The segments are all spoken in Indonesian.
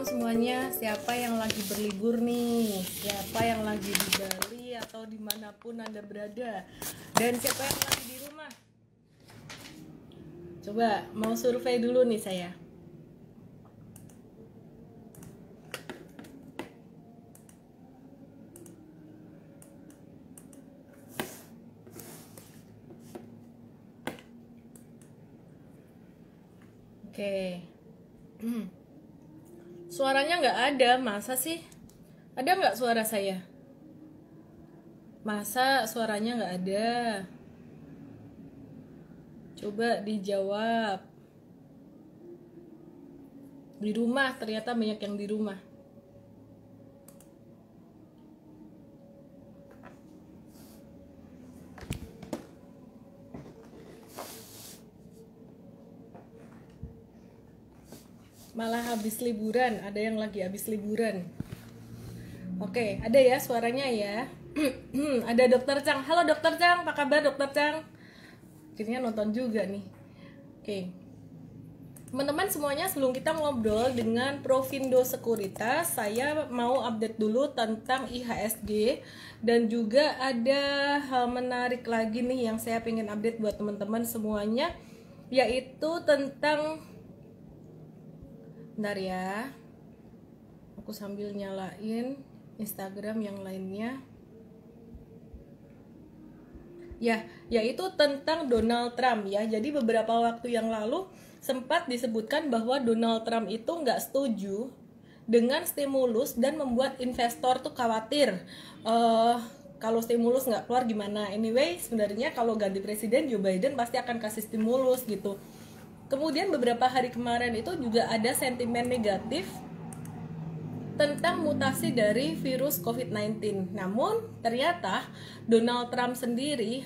malam semuanya. Siapa yang lagi berlibur nih? Siapa yang lagi di Bali atau dimanapun Anda berada? Dan siapa yang lagi di rumah? Coba mau survei dulu nih saya. Oke. Suaranya nggak ada, masa sih? Ada nggak suara saya? Masa suaranya nggak ada? Coba dijawab. Di rumah, ternyata banyak yang di rumah. Malah habis liburan, ada yang lagi habis liburan. Oke, ada ya suaranya ya. Ada Dokter Chang. Halo Dokter Chang, apa kabar Dokter Chang? Akhirnya nonton juga nih. Oke. Teman-teman semuanya, sebelum kita ngobrol dengan Provindo Sekuritas, saya mau update dulu tentang IHSG. Dan juga ada hal menarik lagi nih yang saya pengen update buat teman-teman semuanya, yaitu tentang, bentar ya, aku sambil nyalain Instagram yang lainnya. Ya, yaitu tentang Donald Trump ya. Jadi beberapa waktu yang lalu sempat disebutkan bahwa Donald Trump itu nggak setuju dengan stimulus dan membuat investor tuh khawatir kalau stimulus nggak keluar gimana. Anyway, sebenarnya kalau ganti presiden Joe Biden pasti akan kasih stimulus gitu. Kemudian beberapa hari kemarin itu juga ada sentimen negatif tentang mutasi dari virus COVID-19. Namun ternyata Donald Trump sendiri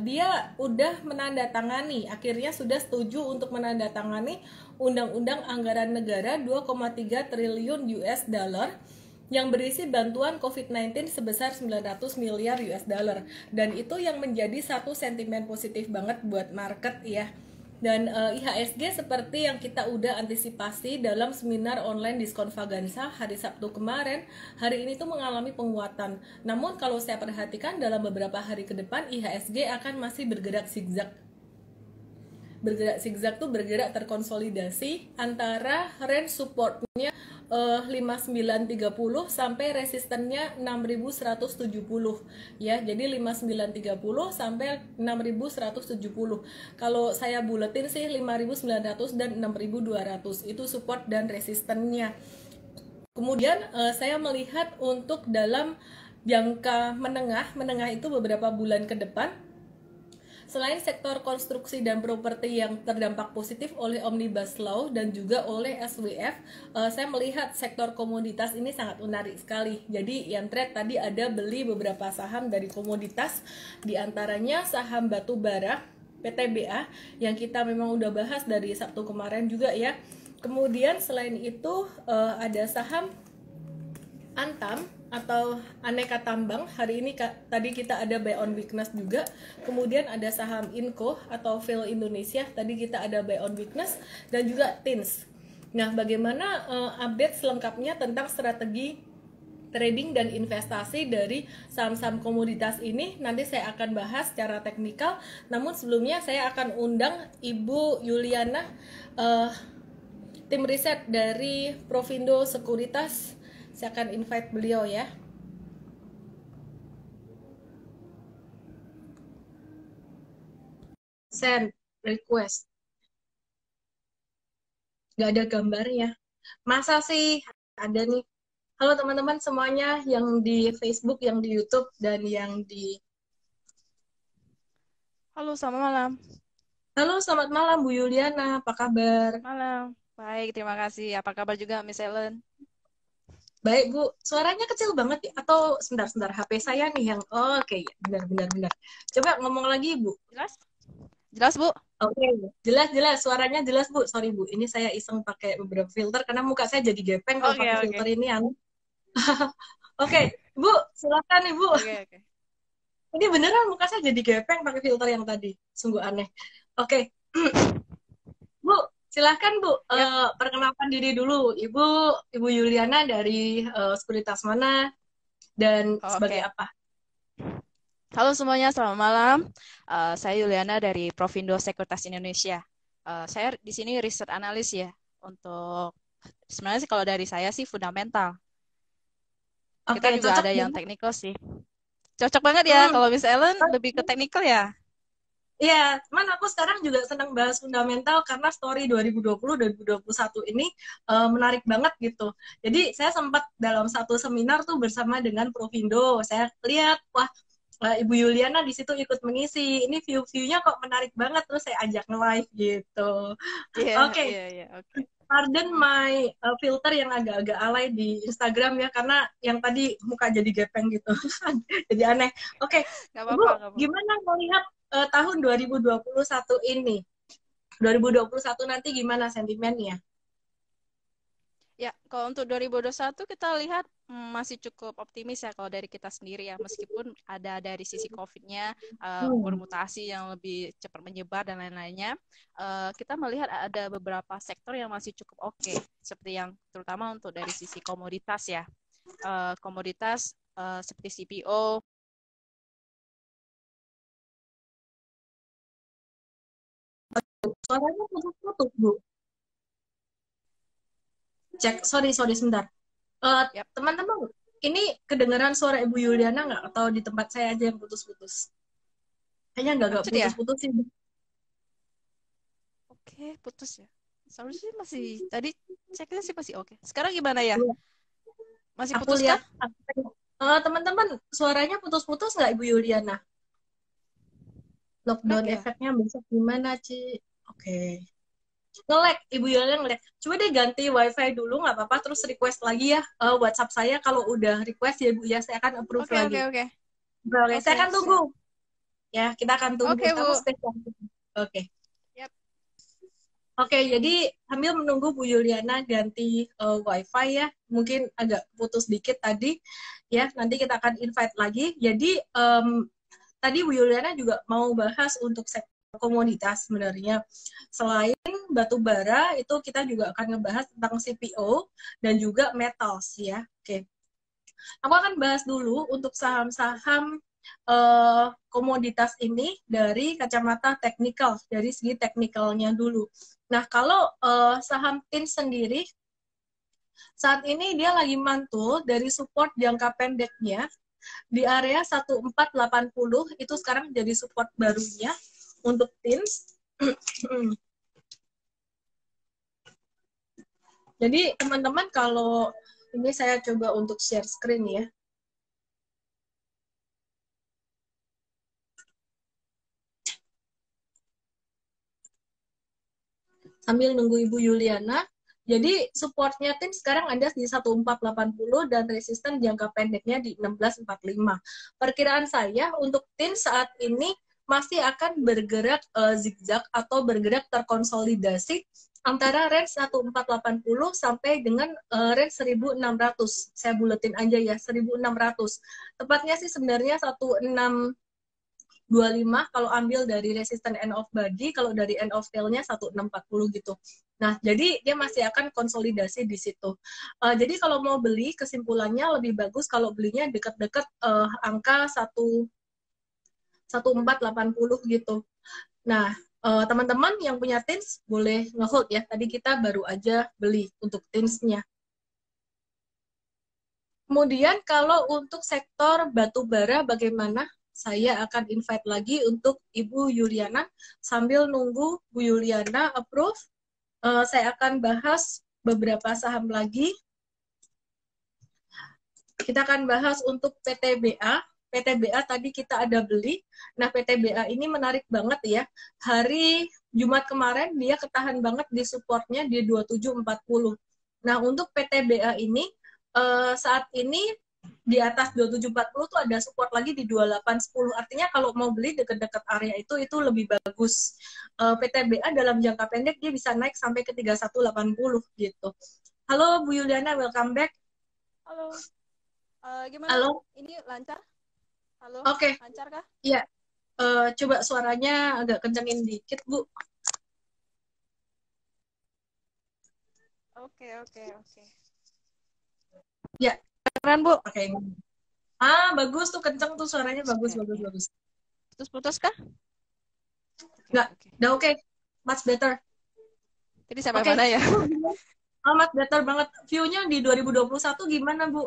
dia udah menandatangani, akhirnya sudah setuju untuk menandatangani Undang-Undang Anggaran Negara 2,3 triliun US dollar yang berisi bantuan COVID-19 sebesar 900 miliar US dollar. Dan itu yang menjadi satu sentimen positif banget buat market ya. Dan IHSG seperti yang kita udah antisipasi dalam seminar online diskon Vagansa hari Sabtu kemarin, hari ini tuh mengalami penguatan. Namun kalau saya perhatikan dalam beberapa hari ke depan, IHSG akan masih bergerak zigzag. Bergerak zigzag tuh bergerak terkonsolidasi antara range supportnya 5930 sampai resistennya 6170 ya. Jadi 5930 sampai 6170. Kalau saya buletin sih 5900 dan 6200 itu support dan resistennya. Kemudian saya melihat untuk dalam jangka menengah itu beberapa bulan ke depan, selain sektor konstruksi dan properti yang terdampak positif oleh Omnibus Law dan juga oleh SWF, saya melihat sektor komoditas ini sangat menarik sekali. Jadi yang trade tadi ada beli beberapa saham dari komoditas, diantaranya saham batu bara PTBA yang kita memang udah bahas dari Sabtu kemarin juga ya. Kemudian selain itu ada saham Antam atau aneka tambang. Hari ini tadi kita ada buy on weakness juga. Kemudian ada saham Inco atau Phil Indonesia, tadi kita ada buy on weakness, dan juga Tins. Nah, bagaimana update selengkapnya tentang strategi trading dan investasi dari saham-saham komoditas ini nanti saya akan bahas secara teknikal. Namun sebelumnya saya akan undang Ibu Yuliana, tim riset dari Provindo Sekuritas. Saya akan invite beliau ya. Send request. Gak ada gambarnya. Masa sih? Ada nih. Halo teman-teman semuanya yang di Facebook, yang di YouTube, dan yang di... Halo, selamat malam. Halo, selamat malam Bu Yuliana. Apa kabar? Malam. Baik, terima kasih. Apa kabar juga, Miss Ellen? Baik Bu, suaranya kecil banget ya? Atau sebentar HP saya nih yang oke ya, benar. Coba ngomong lagi Bu. Jelas? Jelas, Bu? Oke, jelas suaranya jelas Bu. Sorry Bu, ini saya iseng pakai beberapa filter karena muka saya jadi gepeng kalau Oke, pakai oke. filter ini Oke, Bu, silakan nih Bu. Oke. Ini beneran muka saya jadi gepeng pakai filter yang tadi, sungguh aneh. Oke, Bu, Silahkan Bu, Yap, perkenalkan diri dulu. Ibu Yuliana dari sekuritas mana dan sebagai oke. apa? Halo semuanya, selamat malam. Saya Yuliana dari Provindo Sekuritas Indonesia. Saya di sini riset analis ya. Untuk sebenarnya sih kalau dari saya sih fundamental. Kita Oke, juga cocok ada yang banget. teknikal sih. Cocok banget ya. Hmm. Kalau Miss Ellen lebih ke teknikal ya. Iya, cuman aku sekarang juga senang bahas fundamental karena story 2020-2021 ini menarik banget gitu. Jadi saya sempat dalam satu seminar tuh bersama dengan Provindo. Saya lihat, wah, Ibu Yuliana di situ ikut mengisi. Ini view-viewnya kok menarik banget, terus saya ajak nge-live gitu. Iya, Oke, iya, iya, oke. pardon my filter yang agak-agak alay di Instagram ya, karena yang tadi muka jadi gepeng gitu. Jadi aneh. Oke, Gak Ibu, apa-apa, gak apa-apa. gimana melihat tahun 2021 ini? 2021 nanti gimana sentimennya? Ya, kalau untuk 2021 kita lihat masih cukup optimis ya kalau dari kita sendiri ya. Meskipun ada dari sisi COVID-nya Hmm. bermutasi yang lebih cepat menyebar dan lain-lainnya, kita melihat ada beberapa sektor yang masih cukup oke. Seperti yang terutama untuk dari sisi komoditas ya. Komoditas seperti CPO. Suaranya putus-putus, Bu. Cek, sorry, sorry, sebentar. Eh, Yap, Teman-teman, ini kedengaran suara Ibu Yuliana nggak? Atau di tempat saya aja yang putus-putus? Kayaknya nggak lanjut ya. putus-putus sih. Oke, putus ya. Seharusnya sih masih tadi ceknya sih masih oke. Sekarang gimana ya? Iya, Masih aku putus kah? lihat. Teman-teman, suaranya putus-putus nggak Ibu Yuliana? Lag Lockdown ya? efeknya besok gimana, Ci? Oke. Nge-lag, Ibu Yuliana nge-lag. Coba deh ganti WiFi dulu, nggak apa-apa. Terus request lagi ya WhatsApp saya. Kalau udah request ya, Bu, ya. Saya akan approve Oke, lagi. oke, oke. Oke, saya Oke, akan tunggu. siap. Ya, kita akan tunggu. Oke, Kamu Bu. spesial. Oke. Yap. Oke, jadi sambil menunggu Bu Yuliana ganti WiFi ya, mungkin agak putus dikit tadi, ya. Nanti kita akan invite lagi. Jadi tadi Bu Yuliana juga mau bahas untuk sektor komoditas sebenarnya. Selain batu bara, itu kita juga akan ngebahas tentang CPO dan juga metals ya. Oke, aku akan bahas dulu untuk saham-saham komoditas ini dari kacamata teknikal, dari segi teknikalnya dulu. Nah, kalau saham TIN sendiri, saat ini dia lagi mantul dari support jangka pendeknya di area 1480, itu sekarang jadi support barunya untuk TIN. Jadi teman-teman, kalau ini saya coba untuk share screen ya, sambil nunggu Ibu Yuliana. Jadi supportnya tim sekarang ada di 1480 dan resisten jangka pendeknya di 1645. Perkiraan saya untuk tim saat ini masih akan bergerak zigzag atau bergerak terkonsolidasi antara range 1480 sampai dengan range 1600. Saya buletin aja ya, 1600. Tepatnya sih sebenarnya 1625 kalau ambil dari resisten end of body, kalau dari end of tail-nya 1640 gitu. Nah, jadi dia masih akan konsolidasi di situ. Jadi kalau mau beli, kesimpulannya lebih bagus kalau belinya dekat-dekat angka 1480 gitu. Nah, teman-teman yang punya tins boleh nge-hold ya. Tadi kita baru aja beli untuk tinsnya. Kemudian kalau untuk sektor batu bara bagaimana? Saya akan invite lagi untuk Ibu Yuliana. Sambil nunggu Bu Yuliana approve, saya akan bahas beberapa saham lagi. Kita akan bahas untuk PTBA. PTBA tadi kita ada beli. Nah, PTBA ini menarik banget ya. Hari Jumat kemarin dia ketahan banget di supportnya di 2740. Nah, untuk PTBA ini saat ini di atas 2740 tuh ada support lagi di 2810. Artinya kalau mau beli dekat-dekat area itu lebih bagus. PTBA dalam jangka pendek dia bisa naik sampai ke 3180 gitu. Halo Bu Yuliana, welcome back. Halo. Gimana? Halo. Ini lancar? Halo, Oke, lancar kah? ya. Coba suaranya agak kencengin dikit, Bu. Oke, oke, oke. Ya, Keren, Bu. pakai ini. Bagus tuh, kenceng tuh suaranya, bagus, Oke, bagus, oke. bagus. Putus-putus kah? Oke, Nggak, oke. udah oke. Much better. Jadi sampai Oke, mana ya? Bu, gimana? Amat better banget. View-nya di 2021 gimana, Bu?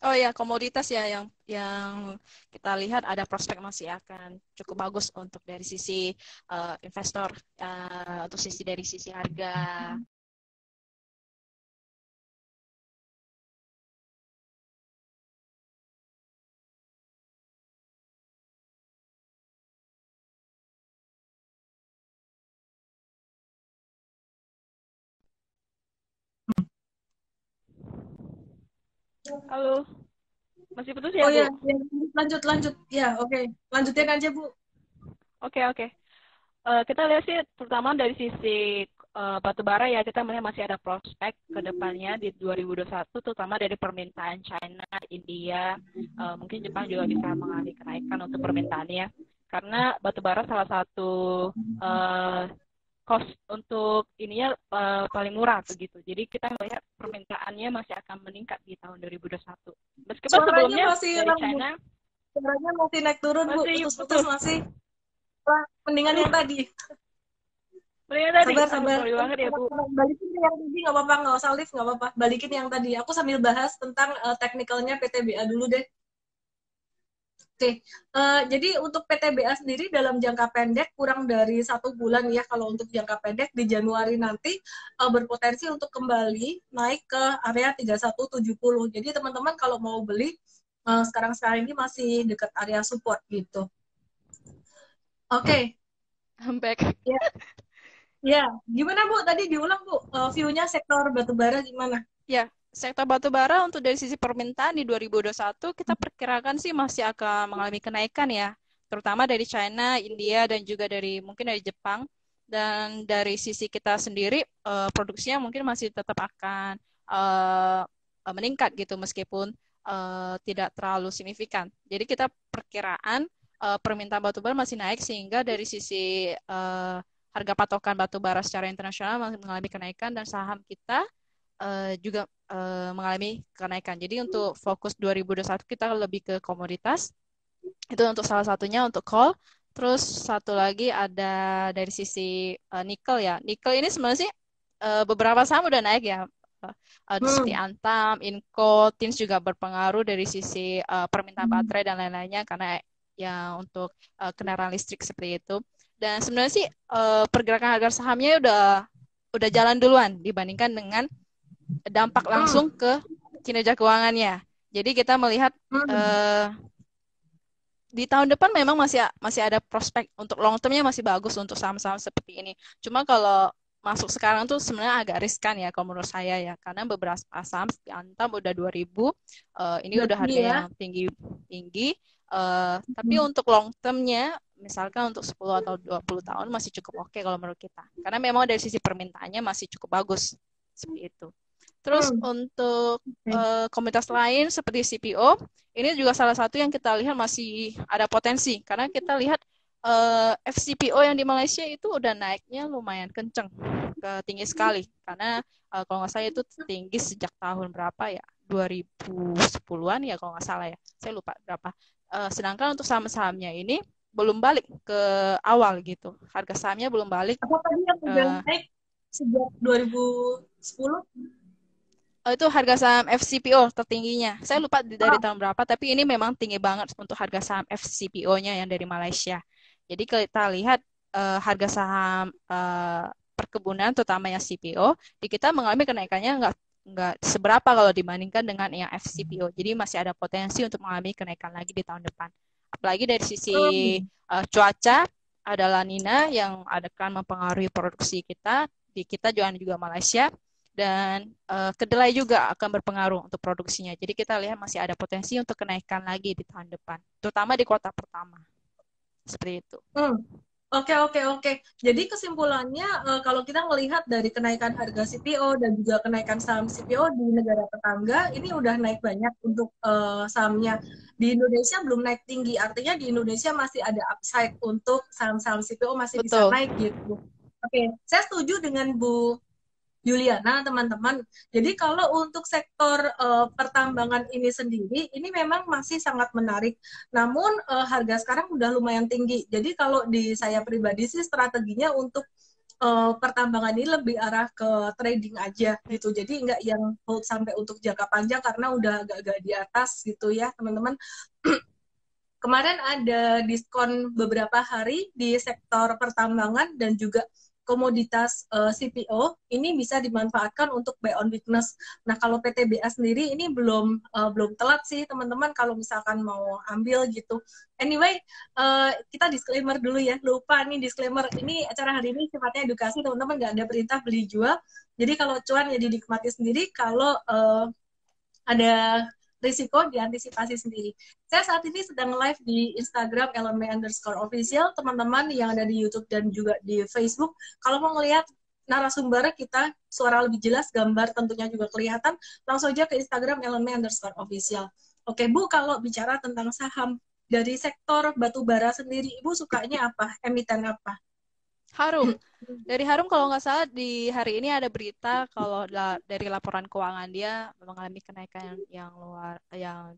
Oh ya, komoditas ya yang kita lihat ada prospek masih akan cukup bagus untuk dari sisi investor, untuk sisi dari sisi harga. Halo, masih putus ya, Oh ya, Bu? ya, lanjut, lanjut. Ya, oke. Lanjutin Oke, aja, Bu. oke, oke. Kita lihat sih terutama dari sisi batu bara ya, kita melihat masih ada prospek ke depannya di 2021 terutama dari permintaan China, India, mungkin Jepang juga bisa mengalami kenaikan untuk permintaannya karena batu bara salah satu uh, cost untuk ininya paling murah begitu. Jadi kita melihat permintaannya masih akan meningkat di tahun 2021. Meskipun Suaranya sebelumnya masih dari rambut. China Suaranya masih naik turun, Bu. masih Putus-putus putus. masih. Mendingan Aduh, yang tadi. mendingan tadi. Sabar, Aduh, sabar. sorry banget ya, Bu. Balikin yang tadi, nggak apa-apa. Nggak usah lift, nggak apa-apa. Balikin yang tadi. Aku sambil bahas tentang teknikalnya PTBA dulu deh. Oke, jadi untuk PTBA sendiri dalam jangka pendek kurang dari 1 bulan ya, kalau untuk jangka pendek di Januari nanti berpotensi untuk kembali naik ke area 3170. Jadi teman-teman kalau mau beli sekarang-sekarang ini masih dekat area support gitu. Oke, I'm back. ya, ya. Gimana Bu? Tadi diulang Bu, view-nya sektor batubara gimana? Ya, sektor batu bara untuk dari sisi permintaan di 2021 kita perkirakan sih masih akan mengalami kenaikan ya, terutama dari China, India dan juga dari mungkin dari Jepang. Dan dari sisi kita sendiri produksinya mungkin masih tetap akan meningkat gitu meskipun tidak terlalu signifikan. Jadi kita perkiraan permintaan batu bara masih naik sehingga dari sisi harga patokan batu bara secara internasional masih mengalami kenaikan dan saham kita juga mengalami kenaikan. Jadi untuk fokus 2021 kita lebih ke komoditas. Itu untuk salah satunya untuk coal. Terus satu lagi ada dari sisi nikel ya. Nikel ini sebenarnya sih beberapa saham udah naik ya. Seperti Hmm. Antam, Inco, Tins juga berpengaruh dari sisi permintaan baterai dan lain-lainnya karena ya untuk kendaraan listrik seperti itu. Dan sebenarnya sih pergerakan harga sahamnya udah jalan duluan dibandingkan dengan dampak Hmm. langsung ke kinerja keuangannya. Jadi kita melihat Hmm. di tahun depan memang masih ada prospek untuk long termnya masih bagus untuk saham-saham seperti ini. Cuma kalau masuk sekarang tuh sebenarnya agak riskan ya kalau menurut saya ya karena beberapa saham seperti Antam udah 2000, ini Udah udah tinggi harga ya. yang tinggi. Tapi Hmm. untuk long termnya misalkan untuk 10 atau 20 tahun masih cukup oke kalau menurut kita. Karena memang dari sisi permintaannya masih cukup bagus seperti itu. Terus Hmm. untuk Oke. komunitas lain seperti CPO, ini juga salah satu yang kita lihat masih ada potensi karena kita lihat FCPO yang di Malaysia itu udah naiknya lumayan kenceng, tinggi sekali karena kalau nggak salah itu tinggi sejak tahun berapa ya, 2010-an ya kalau nggak salah ya, saya lupa berapa. Sedangkan untuk saham-sahamnya ini belum balik ke awal gitu, harga sahamnya belum balik. Apa tadi yang udah uh, naik sejak 2010? itu harga saham FCPO tertingginya. Saya lupa dari Ah, tahun berapa, tapi ini memang tinggi banget untuk harga saham FCPO-nya yang dari Malaysia. Jadi kita lihat harga saham perkebunan, terutama yang CPO, di kita mengalami kenaikannya nggak seberapa kalau dibandingkan dengan yang FCPO. Jadi masih ada potensi untuk mengalami kenaikan lagi di tahun depan. Apalagi dari sisi hmm. cuaca, ada La Nina yang akan mempengaruhi produksi kita. Di kita juga Malaysia dan kedelai juga akan berpengaruh untuk produksinya. Jadi kita lihat masih ada potensi untuk kenaikan lagi di tahun depan, terutama di kuartal pertama. Seperti itu. Hmm. Oke, oke, oke. Jadi kesimpulannya, kalau kita melihat dari kenaikan harga CPO dan juga kenaikan saham CPO di negara tetangga, ini udah naik banyak untuk sahamnya. Di Indonesia belum naik tinggi, artinya di Indonesia masih ada upside untuk saham-saham CPO masih bisa Betul. naik gitu. Oke, saya setuju dengan Bu Juliana, teman-teman. Jadi kalau untuk sektor pertambangan ini sendiri, ini memang masih sangat menarik. Namun harga sekarang udah lumayan tinggi. Jadi kalau di saya pribadi sih strateginya untuk pertambangan ini lebih arah ke trading aja gitu. Jadi nggak yang hold sampai untuk jangka panjang karena udah agak-agak di atas gitu ya, teman-teman. Kemarin ada diskon beberapa hari di sektor pertambangan dan juga komoditas CPO ini bisa dimanfaatkan untuk buy on weakness. Nah, kalau PTBA sendiri ini belum telat sih teman-teman kalau misalkan mau ambil gitu. Anyway, kita disclaimer dulu ya. Lupa nih disclaimer. Ini acara hari ini sifatnya edukasi, teman-teman nggak ada perintah beli jual. Jadi kalau cuan ya dinikmati sendiri, kalau ada risiko diantisipasi sendiri. Saya saat ini sedang live di Instagram @LMB_official. Teman-teman yang ada di YouTube dan juga di Facebook, kalau mau ngelihat narasumber kita suara lebih jelas, gambar tentunya juga kelihatan, langsung aja ke Instagram @LMB_official. Oke Bu, kalau bicara tentang saham dari sektor batu bara sendiri, Ibu sukanya apa? Emiten apa? Harum. Dari Harum kalau nggak salah di hari ini ada berita kalau dari laporan keuangan dia mengalami kenaikan yang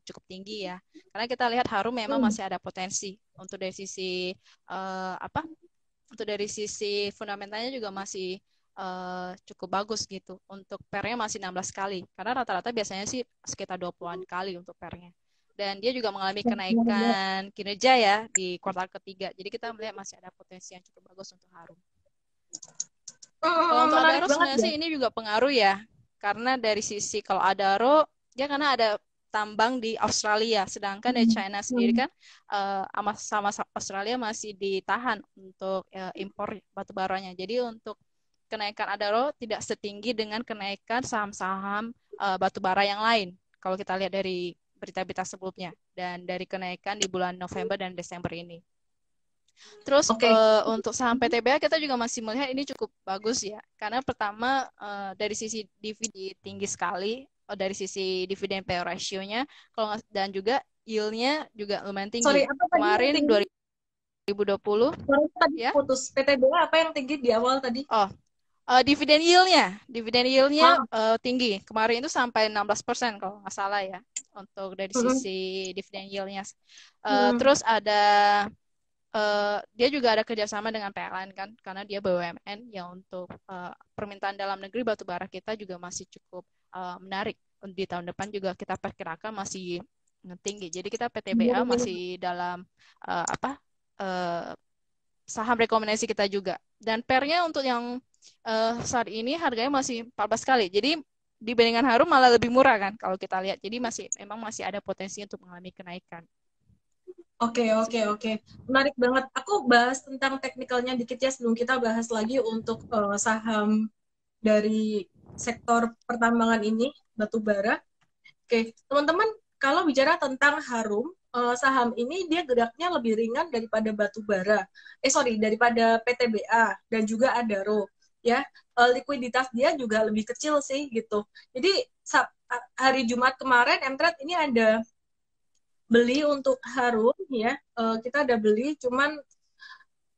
cukup tinggi ya. Karena kita lihat Harum memang masih ada potensi untuk dari sisi apa? Untuk dari sisi fundamentalnya juga masih cukup bagus gitu. Untuk pernya masih 16 kali. Karena rata-rata biasanya sih sekitar 20-an kali untuk pernya. Dan dia juga mengalami kenaikan kinerja ya di kuartal ketiga. Jadi kita melihat masih ada potensi yang cukup bagus untuk Harum. Kalau untuk Adaro sebenarnya sih ini juga pengaruh ya. Karena dari sisi kalau Adaro, dia karena ada tambang di Australia. Sedangkan dari China sendiri kan sama Australia masih ditahan untuk impor batu baranya. Jadi untuk kenaikan Adaro tidak setinggi dengan kenaikan saham-saham batu bara yang lain. Kalau kita lihat dari berita-berita sebelumnya dan dari kenaikan di bulan November dan Desember ini. Terus untuk saham PTBA kita juga masih melihat ini cukup bagus ya, karena pertama dari sisi dividen tinggi sekali, dari sisi dividen payout ratio-nya, dan juga yield-nya juga lumayan tinggi. Sorry, apa kemarin 2020 ya. Putus PTBA apa yang tinggi di awal tadi? Dividen yield-nya tinggi. Kemarin itu sampai 16% kalau nggak salah ya, untuk dari sisi dividen yield-nya. Terus ada dia juga ada kerjasama dengan PLN kan, karena dia BUMN yang untuk permintaan dalam negeri batu bara kita juga masih cukup menarik. Di tahun depan juga kita perkirakan masih tinggi. Jadi kita PTBA masih dalam saham rekomendasi kita juga. Dan pernya untuk yang saat ini harganya masih 14 kali. Jadi dibandingkan Harum malah lebih murah kan kalau kita lihat. Jadi memang masih ada potensi untuk mengalami kenaikan. Oke. Menarik banget. Aku bahas tentang teknikalnya dikit ya sebelum kita bahas lagi untuk saham dari sektor pertambangan ini, batu bara. Oke, teman-teman, kalau bicara tentang Harum, saham ini dia geraknya lebih ringan daripada batu bara. Daripada PTBA dan juga Adaro. Ya, likuiditas dia juga lebih kecil sih gitu. Jadi hari Jumat kemarin Mtrade ini ada beli untuk Harum ya, kita ada beli, cuman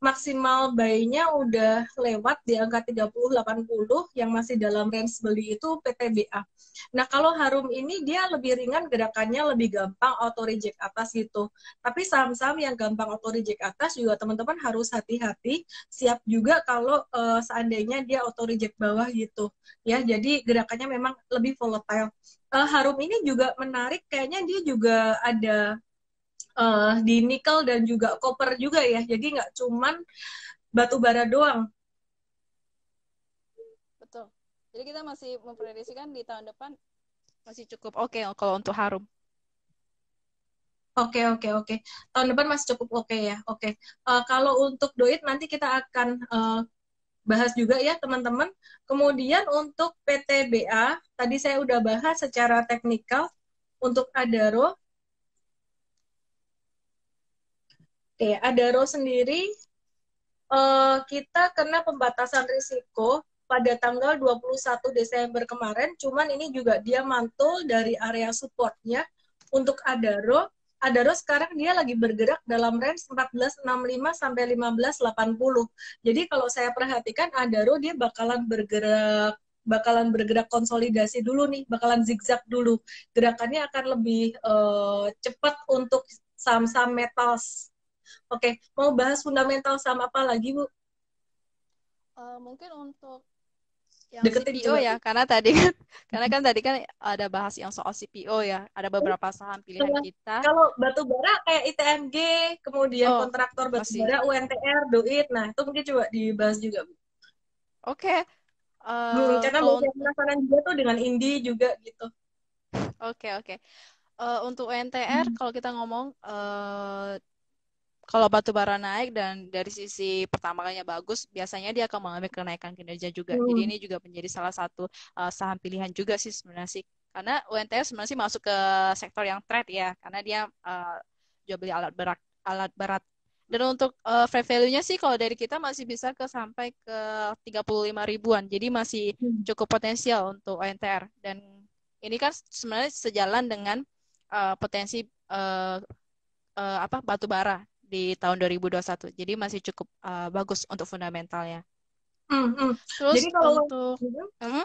maksimal buy-nya udah lewat di angka 30-80, yang masih dalam range beli itu PTBA. Nah, kalau Harum ini dia lebih ringan gerakannya, lebih gampang auto reject atas gitu. Tapi saham-saham yang gampang auto reject atas juga teman-teman harus hati-hati, siap juga kalau seandainya dia auto reject bawah gitu. Ya, jadi gerakannya memang lebih volatile. Harum ini juga menarik, kayaknya dia juga ada di nikel dan juga koper juga ya, jadi nggak cuman batu bara doang. Betul. Jadi kita masih memprediksikan di tahun depan masih cukup oke kalau untuk Harum. Oke. Tahun depan masih cukup oke ya. Oke. Kalau untuk Doit nanti kita akan bahas juga ya teman-teman. Kemudian untuk PTBA tadi saya udah bahas secara teknikal. Untuk Adaro, oke, Adaro sendiri kita kena pembatasan risiko pada tanggal 21 Desember kemarin, cuman ini juga dia mantul dari area supportnya. Untuk Adaro sekarang dia lagi bergerak dalam range 1465 sampai 1580. Jadi kalau saya perhatikan Adaro dia bakalan bergerak bakalan bergerak konsolidasi dulu nih, bakalan zigzag dulu. Gerakannya akan lebih cepat untuk saham-saham metals. Oke, mau bahas fundamental saham apa lagi, Bu? Mungkin untuk yang Deketin CPO coba. ya, karena kan tadi kan ada bahas yang soal CPO ya, ada beberapa saham pilihan kita. Kalau batu bara kayak ITMG, kemudian Oh, kontraktor batu masih. bara, UNTR, Duit. Nah, itu mungkin coba dibahas juga, Bu. Oke. Karena Kalau banyak penasaran juga tuh dengan indie juga gitu. oke oke. Untuk UNTR kalau kita ngomong kalau batu bara naik dan dari sisi pertambangannya bagus, biasanya dia akan mengalami kenaikan kinerja juga. Jadi Hmm. ini juga menjadi salah satu saham pilihan juga sih sebenarnya sih. Karena UNTR sebenarnya sih masuk ke sektor yang trade ya, karena dia jual beli alat berat. Dan untuk fair value-nya sih kalau dari kita masih bisa sampai ke 35 ribuan. Jadi masih Hmm. cukup potensial untuk ONTR. Dan ini kan sebenarnya sejalan dengan potensi batu bara di tahun 2021. Jadi masih cukup bagus untuk fundamentalnya. Hmm, hmm. Jadi Terus kalau untuk hmm,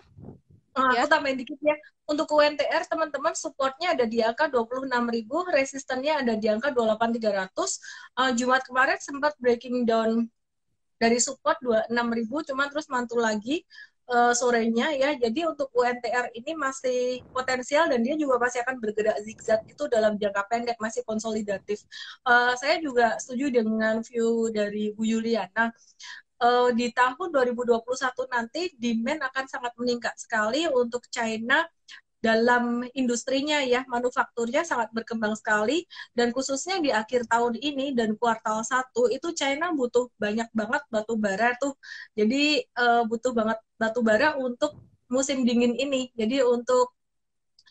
aku ya, tambahin dikit ya. Untuk UNTR teman-teman supportnya ada di angka 26.000, resistennya ada di angka 28.300. Jumat kemarin sempat breaking down dari support 26.000, cuma terus mantul lagi sorenya ya. Jadi untuk UNTR ini masih potensial dan dia juga pasti akan bergerak zigzag itu dalam jangka pendek, masih konsolidatif. Saya juga setuju dengan view dari Bu Yuliana. Di tahun 2021 nanti demand akan sangat meningkat sekali untuk China dalam industrinya ya, manufakturnya sangat berkembang sekali dan khususnya di akhir tahun ini dan kuartal 1 itu China butuh banyak banget batu bara tuh. Jadi butuh banget batu bara untuk musim dingin ini. Jadi untuk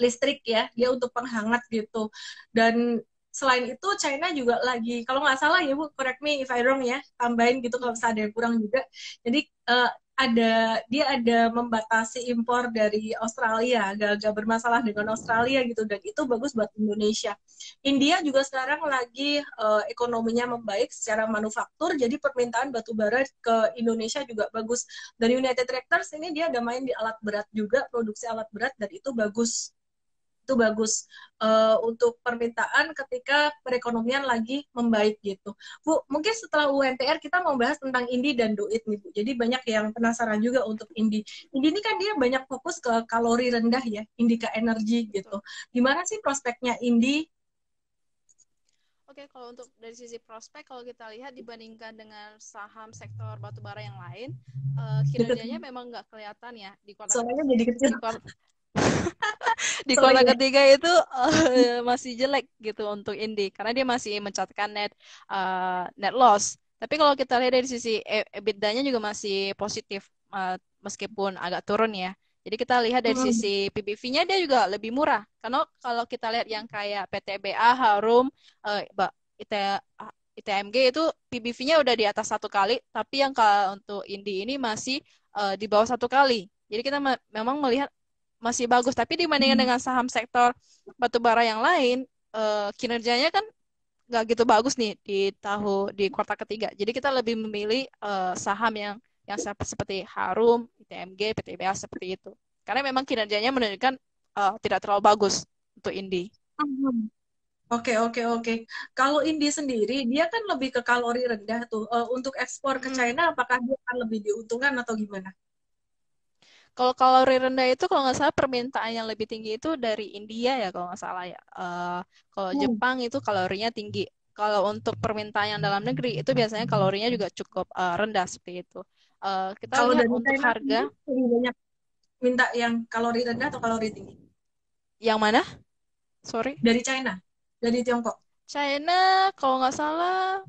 listrik ya, dia untuk penghangat gitu. Dan selain itu China juga lagi, kalau nggak salah ya Bu, correct me if I wrong ya, tambahin gitu kalau ada yang kurang juga. Jadi dia ada membatasi impor dari Australia, agak-agak bermasalah dengan Australia gitu, dan itu bagus buat Indonesia. India juga sekarang lagi ekonominya membaik secara manufaktur, jadi permintaan batu bara ke Indonesia juga bagus. Dan United Tractors ini dia ada main di alat berat juga, produksi alat berat, dan itu bagus untuk permintaan ketika perekonomian lagi membaik gitu. Bu, mungkin setelah UNTR kita mau bahas tentang Indi dan Duit nih Bu. Jadi banyak yang penasaran juga untuk Indi. Indi ini kan dia banyak fokus ke kalori rendah ya, Indika Energi gitu. betul. Gimana sih prospeknya Indi? Oke, kalau untuk dari sisi prospek, kalau kita lihat dibandingkan dengan saham sektor batubara yang lain, Deket, kinerjanya memang nggak kelihatan ya soalnya jadi kecil. di kuartal di Sorry kuartal ya. ketiga itu masih jelek gitu untuk Indi karena dia masih mencatatkan net loss. Tapi kalau kita lihat dari sisi EBITDA-nya juga masih positif meskipun agak turun ya. Jadi kita lihat dari Hmm. sisi PBV-nya dia juga lebih murah. Karena kalau kita lihat yang kayak PTBA, Harum, IT, ITMG itu PBV-nya udah di atas 1 kali, tapi yang kalau untuk Indi ini masih di bawah 1 kali. Jadi kita memang melihat masih bagus, tapi dibandingkan dengan saham sektor batubara yang lain, kinerjanya kan nggak gitu bagus nih di kuartal ketiga. Jadi kita lebih memilih saham yang seperti Harum, ITMG, PTBA seperti itu. Karena memang kinerjanya menunjukkan tidak terlalu bagus untuk Indi. Hmm. Oke, oke, oke. Kalau Indi sendiri, dia kan lebih ke kalori rendah tuh. Untuk ekspor ke Mm. China, apakah dia akan lebih diuntungkan atau gimana? Kalau kalori rendah itu kalau nggak salah permintaan yang lebih tinggi itu dari India ya kalau nggak salah ya. Kalau Hmm. Jepang itu kalorinya tinggi. Kalau untuk permintaan yang dalam negeri itu biasanya kalorinya juga cukup rendah seperti itu. Kita Kalau lihat dari untuk China sendiri, harga lebih banyak minta yang kalori rendah atau kalori tinggi? yang mana? Sorry. Dari China, dari Tiongkok. China kalau nggak salah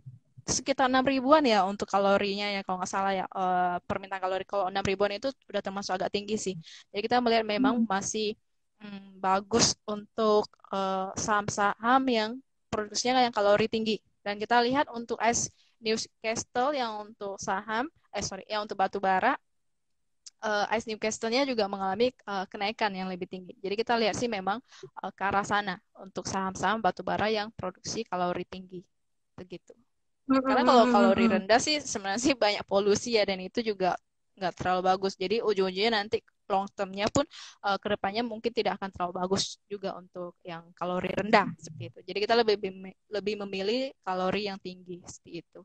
sekitar 6 ribuan ya untuk kalorinya ya kalau nggak salah ya. Permintaan kalori kalau 6 ribuan itu udah termasuk agak tinggi sih. Jadi kita melihat memang Hmm. masih bagus untuk saham-saham yang produksinya yang kalori tinggi. Dan kita lihat untuk Newcastle yang untuk yang untuk batu bara, Ice Newcastle-nya juga mengalami kenaikan yang lebih tinggi. Jadi kita lihat sih memang ke arah sana untuk saham-saham batu bara yang produksi kalori tinggi. Begitu. Hmm, Karena hmm, kalau hmm, hmm, kalori hmm. rendah sih sebenarnya sih banyak polusi ya dan itu juga nggak terlalu bagus. Jadi ujung-ujungnya nanti long term-nya pun kedepannya mungkin tidak akan terlalu bagus juga untuk yang kalori rendah seperti itu. Jadi kita lebih memilih kalori yang tinggi seperti itu.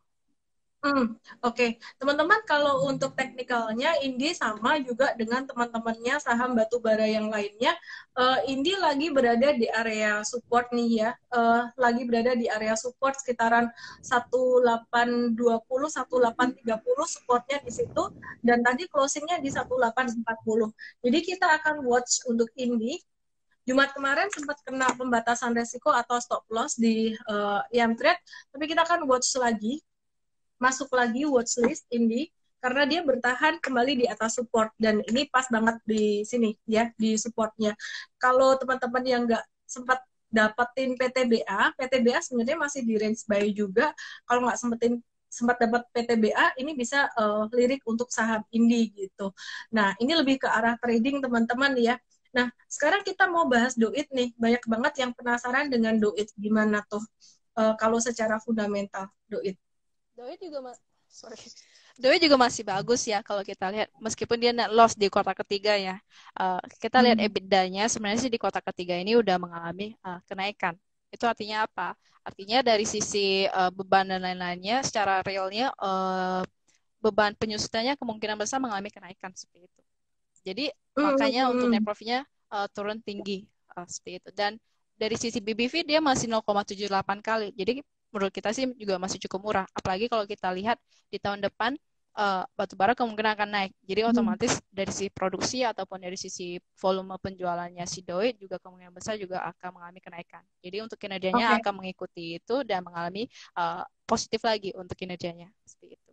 Oke. Teman-teman, kalau untuk teknikalnya, Indi sama juga dengan teman-temannya saham batubara yang lainnya. Indi lagi berada di area support nih ya, lagi berada di area support sekitaran 1820, 1830 supportnya di situ, dan tadi closingnya di 1840. Jadi kita akan watch untuk Indi. Jumat kemarin sempat kena pembatasan resiko atau stop loss di IM Trade, tapi kita akan watch lagi, masuk lagi watchlist Indi karena dia bertahan kembali di atas support, dan ini pas banget di sini ya, di supportnya. Kalau teman-teman yang nggak sempat dapetin PTBA sebenarnya masih di range buy juga. Kalau nggak sempat dapat PTBA, ini bisa lirik untuk saham Indi gitu. Nah, ini lebih ke arah trading teman-teman ya. Nah, sekarang kita mau bahas Doit nih. Banyak banget yang penasaran dengan Doit, gimana tuh kalau secara fundamental Doit. Doi juga masih bagus ya kalau kita lihat, meskipun dia net loss di kuartal ketiga ya. Kita lihat EBITDA-nya sebenarnya sih di kuartal ketiga ini udah mengalami kenaikan. Itu artinya apa? Artinya dari sisi beban dan lain-lainnya, secara realnya beban penyusutannya kemungkinan besar mengalami kenaikan seperti itu. Jadi makanya untuk net profit-nya turun tinggi seperti itu. Dan dari sisi BBV dia masih 0,78 kali. Jadi menurut kita sih juga masih cukup murah. Apalagi kalau kita lihat di tahun depan batubara kemungkinan akan naik. Jadi otomatis dari sisi produksi ataupun dari sisi volume penjualannya si Doi juga kemungkinan besar juga akan mengalami kenaikan. Jadi untuk kinerjanya akan mengikuti itu dan mengalami positif lagi untuk kinerjanya. Seperti itu.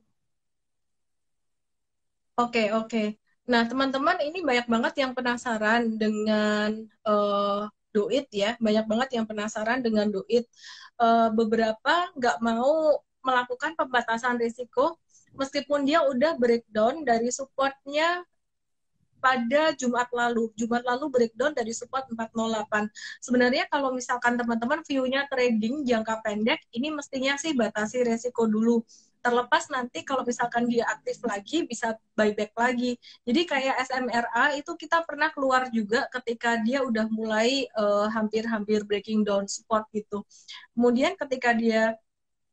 Oke. Nah, teman-teman, ini banyak banget yang penasaran dengan Doit ya. Banyak banget yang penasaran dengan Doit. Beberapa nggak mau melakukan pembatasan risiko meskipun dia udah breakdown dari supportnya pada Jumat lalu. Jumat lalu breakdown dari support 408. Sebenarnya kalau misalkan teman-teman view-nya trading jangka pendek, ini mestinya sih batasi resiko dulu. Terlepas nanti kalau misalkan dia aktif lagi, bisa buyback lagi. Jadi kayak SMRA itu kita pernah keluar juga ketika dia udah mulai hampir-hampir breaking down support gitu. Kemudian ketika dia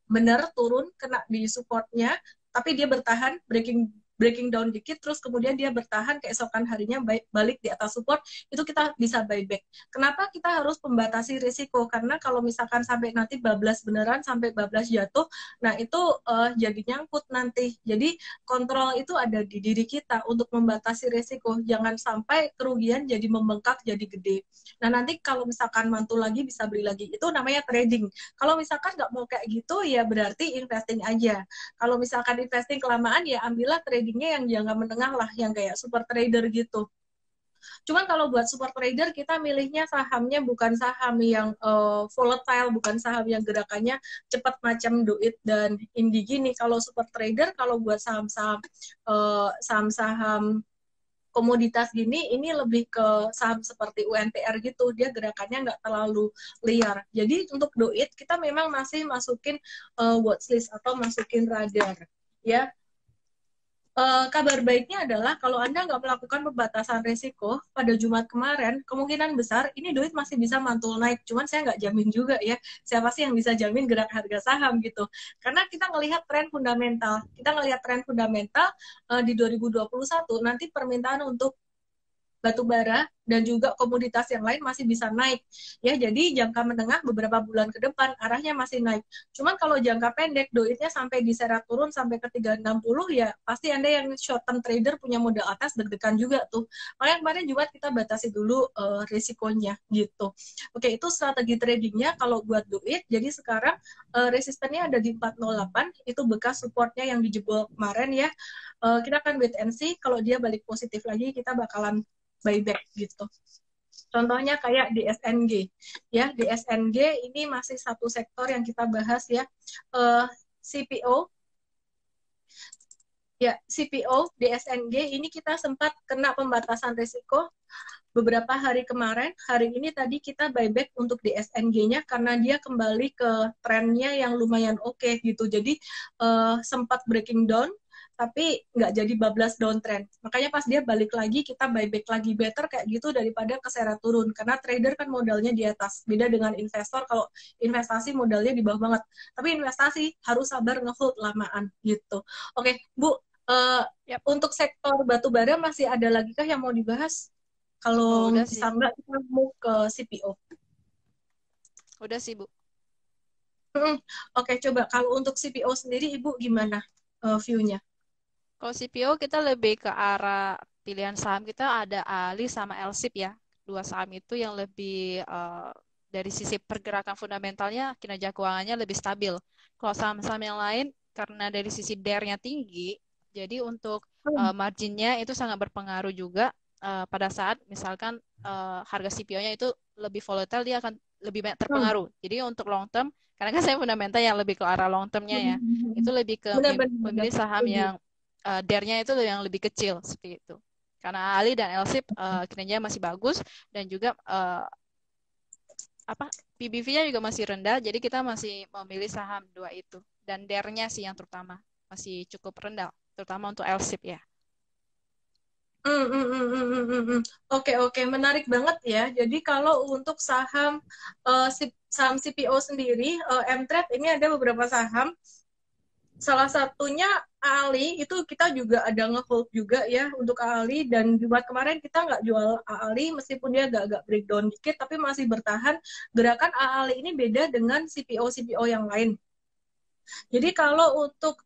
benar turun, kena di supportnya, tapi dia bertahan breaking down dikit, terus kemudian dia bertahan keesokan harinya balik di atas support, itu kita bisa buyback. Kenapa kita harus membatasi risiko? Karena kalau misalkan sampai nanti bablas beneran, sampai bablas jatuh, nah itu jadi nyangkut nanti. Jadi kontrol itu ada di diri kita untuk membatasi risiko. Jangan sampai kerugian jadi membengkak, jadi gede. Nah nanti kalau misalkan mantul lagi, bisa beli lagi. Itu namanya trading. Kalau misalkan nggak mau kayak gitu, ya berarti investing aja. Kalau misalkan investing kelamaan, ya ambillah tradingnya yang jangka menengah lah, yang kayak super trader gitu. Cuman kalau buat super trader, kita milihnya sahamnya bukan saham yang volatile, bukan saham yang gerakannya cepat macam Doit dan Indi gini. Kalau super trader, kalau buat saham-saham komoditas gini, ini lebih ke saham seperti UNTR gitu, dia gerakannya nggak terlalu liar. Jadi untuk Doit kita memang masih masukin watchlist atau masukin radar ya. Kabar baiknya adalah kalau Anda nggak melakukan pembatasan risiko pada Jumat kemarin, kemungkinan besar ini Doit masih bisa mantul naik. Cuman saya nggak jamin juga ya, siapa sih yang bisa jamin gerak harga saham gitu. Karena kita ngelihat tren fundamental. Kita ngelihat tren fundamental di 2021, nanti permintaan untuk batu bara dan juga komoditas yang lain masih bisa naik ya. Jadi jangka menengah beberapa bulan ke depan arahnya masih naik. Cuman kalau jangka pendek Doitnya sampai diseret turun sampai ke 360, ya pasti Anda yang short term trader punya modal atas deg-degan juga tuh. Makanya kemarin juga kita batasi dulu risikonya gitu. Oke, itu strategi tradingnya kalau buat Doit. Jadi sekarang resistennya ada di 408, itu bekas supportnya yang dijebol kemarin ya. Kita akan wait and see, kalau dia balik positif lagi kita bakalan buyback gitu. Contohnya kayak di SNG ya, di SNG ini masih satu sektor yang kita bahas ya. CPO ya, CPO di SNG ini kita sempat kena pembatasan risiko beberapa hari kemarin. Hari ini tadi kita buyback untuk di SNG-nya karena dia kembali ke trennya yang lumayan oke gitu. Jadi sempat breaking down tapi nggak jadi bablas downtrend. Makanya pas dia balik lagi, kita buyback lagi, better kayak gitu daripada keseret turun. Karena trader kan modalnya di atas. Beda dengan investor, kalau investasi modalnya di bawah banget. Tapi investasi harus sabar ngehold lamaan gitu. Oke, Bu, Yap. untuk sektor batu bara masih ada lagi kah yang mau dibahas? Oh, Kalau udah sih. bisa nggak, kita mau ke CPO. Udah sih, Bu. Oke, coba kalau untuk CPO sendiri, Ibu gimana view-nya? Kalau CPO kita lebih ke arah pilihan saham kita ada ALI sama LSIP ya. Dua saham itu yang lebih dari sisi pergerakan fundamentalnya kinerja keuangannya lebih stabil. Kalau saham-saham yang lain karena dari sisi DER-nya tinggi, jadi untuk marginnya itu sangat berpengaruh juga pada saat misalkan harga CPO-nya itu lebih volatile, dia akan lebih banyak terpengaruh. Jadi untuk long term, karena kan saya fundamental yang lebih ke arah long term-nya ya, itu lebih ke Benar-benar memilih saham setuju. yang DER-nya itu yang lebih kecil seperti itu. Karena Ali dan LSIP kinerjanya masih bagus dan juga apa PBV-nya juga masih rendah, jadi kita masih memilih saham dua itu. Dan DER-nya sih yang terutama masih cukup rendah, terutama untuk LSIP ya. Oke, oke, menarik banget ya. Jadi kalau untuk saham saham CPO sendiri, M-Trade ini ada beberapa saham. Salah satunya Ali, itu kita juga ada nge-hold juga ya untuk Ali, dan buat kemarin kita nggak jual Ali meskipun dia agak breakdown dikit, tapi masih bertahan. Gerakan Ali ini beda dengan CPO-CPO yang lain. Jadi kalau untuk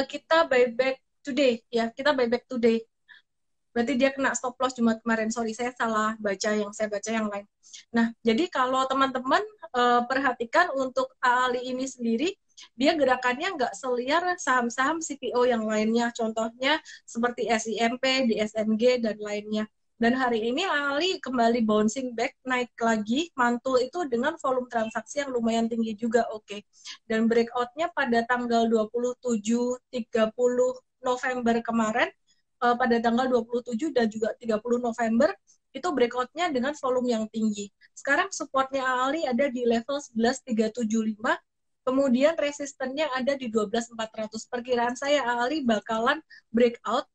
kita buyback today ya, kita buyback today. Berarti dia kena stop loss Jumat kemarin. Sorry, saya salah baca, yang saya baca yang lain. Nah, jadi kalau teman-teman perhatikan untuk Ali ini sendiri, dia gerakannya nggak seliar saham-saham CPO yang lainnya. Contohnya seperti SIMP, DSMG, dan lainnya. Dan hari ini Ali kembali bouncing back, naik lagi, mantul itu dengan volume transaksi yang lumayan tinggi juga, oke. Dan breakout-nya pada tanggal 27, 30 November kemarin, pada tanggal 27 dan juga 30 November, itu breakout-nya dengan volume yang tinggi. Sekarang supportnya Ali ada di level 11.375, kemudian resistennya ada di 12.400. Perkiraan saya Ali bakalan breakout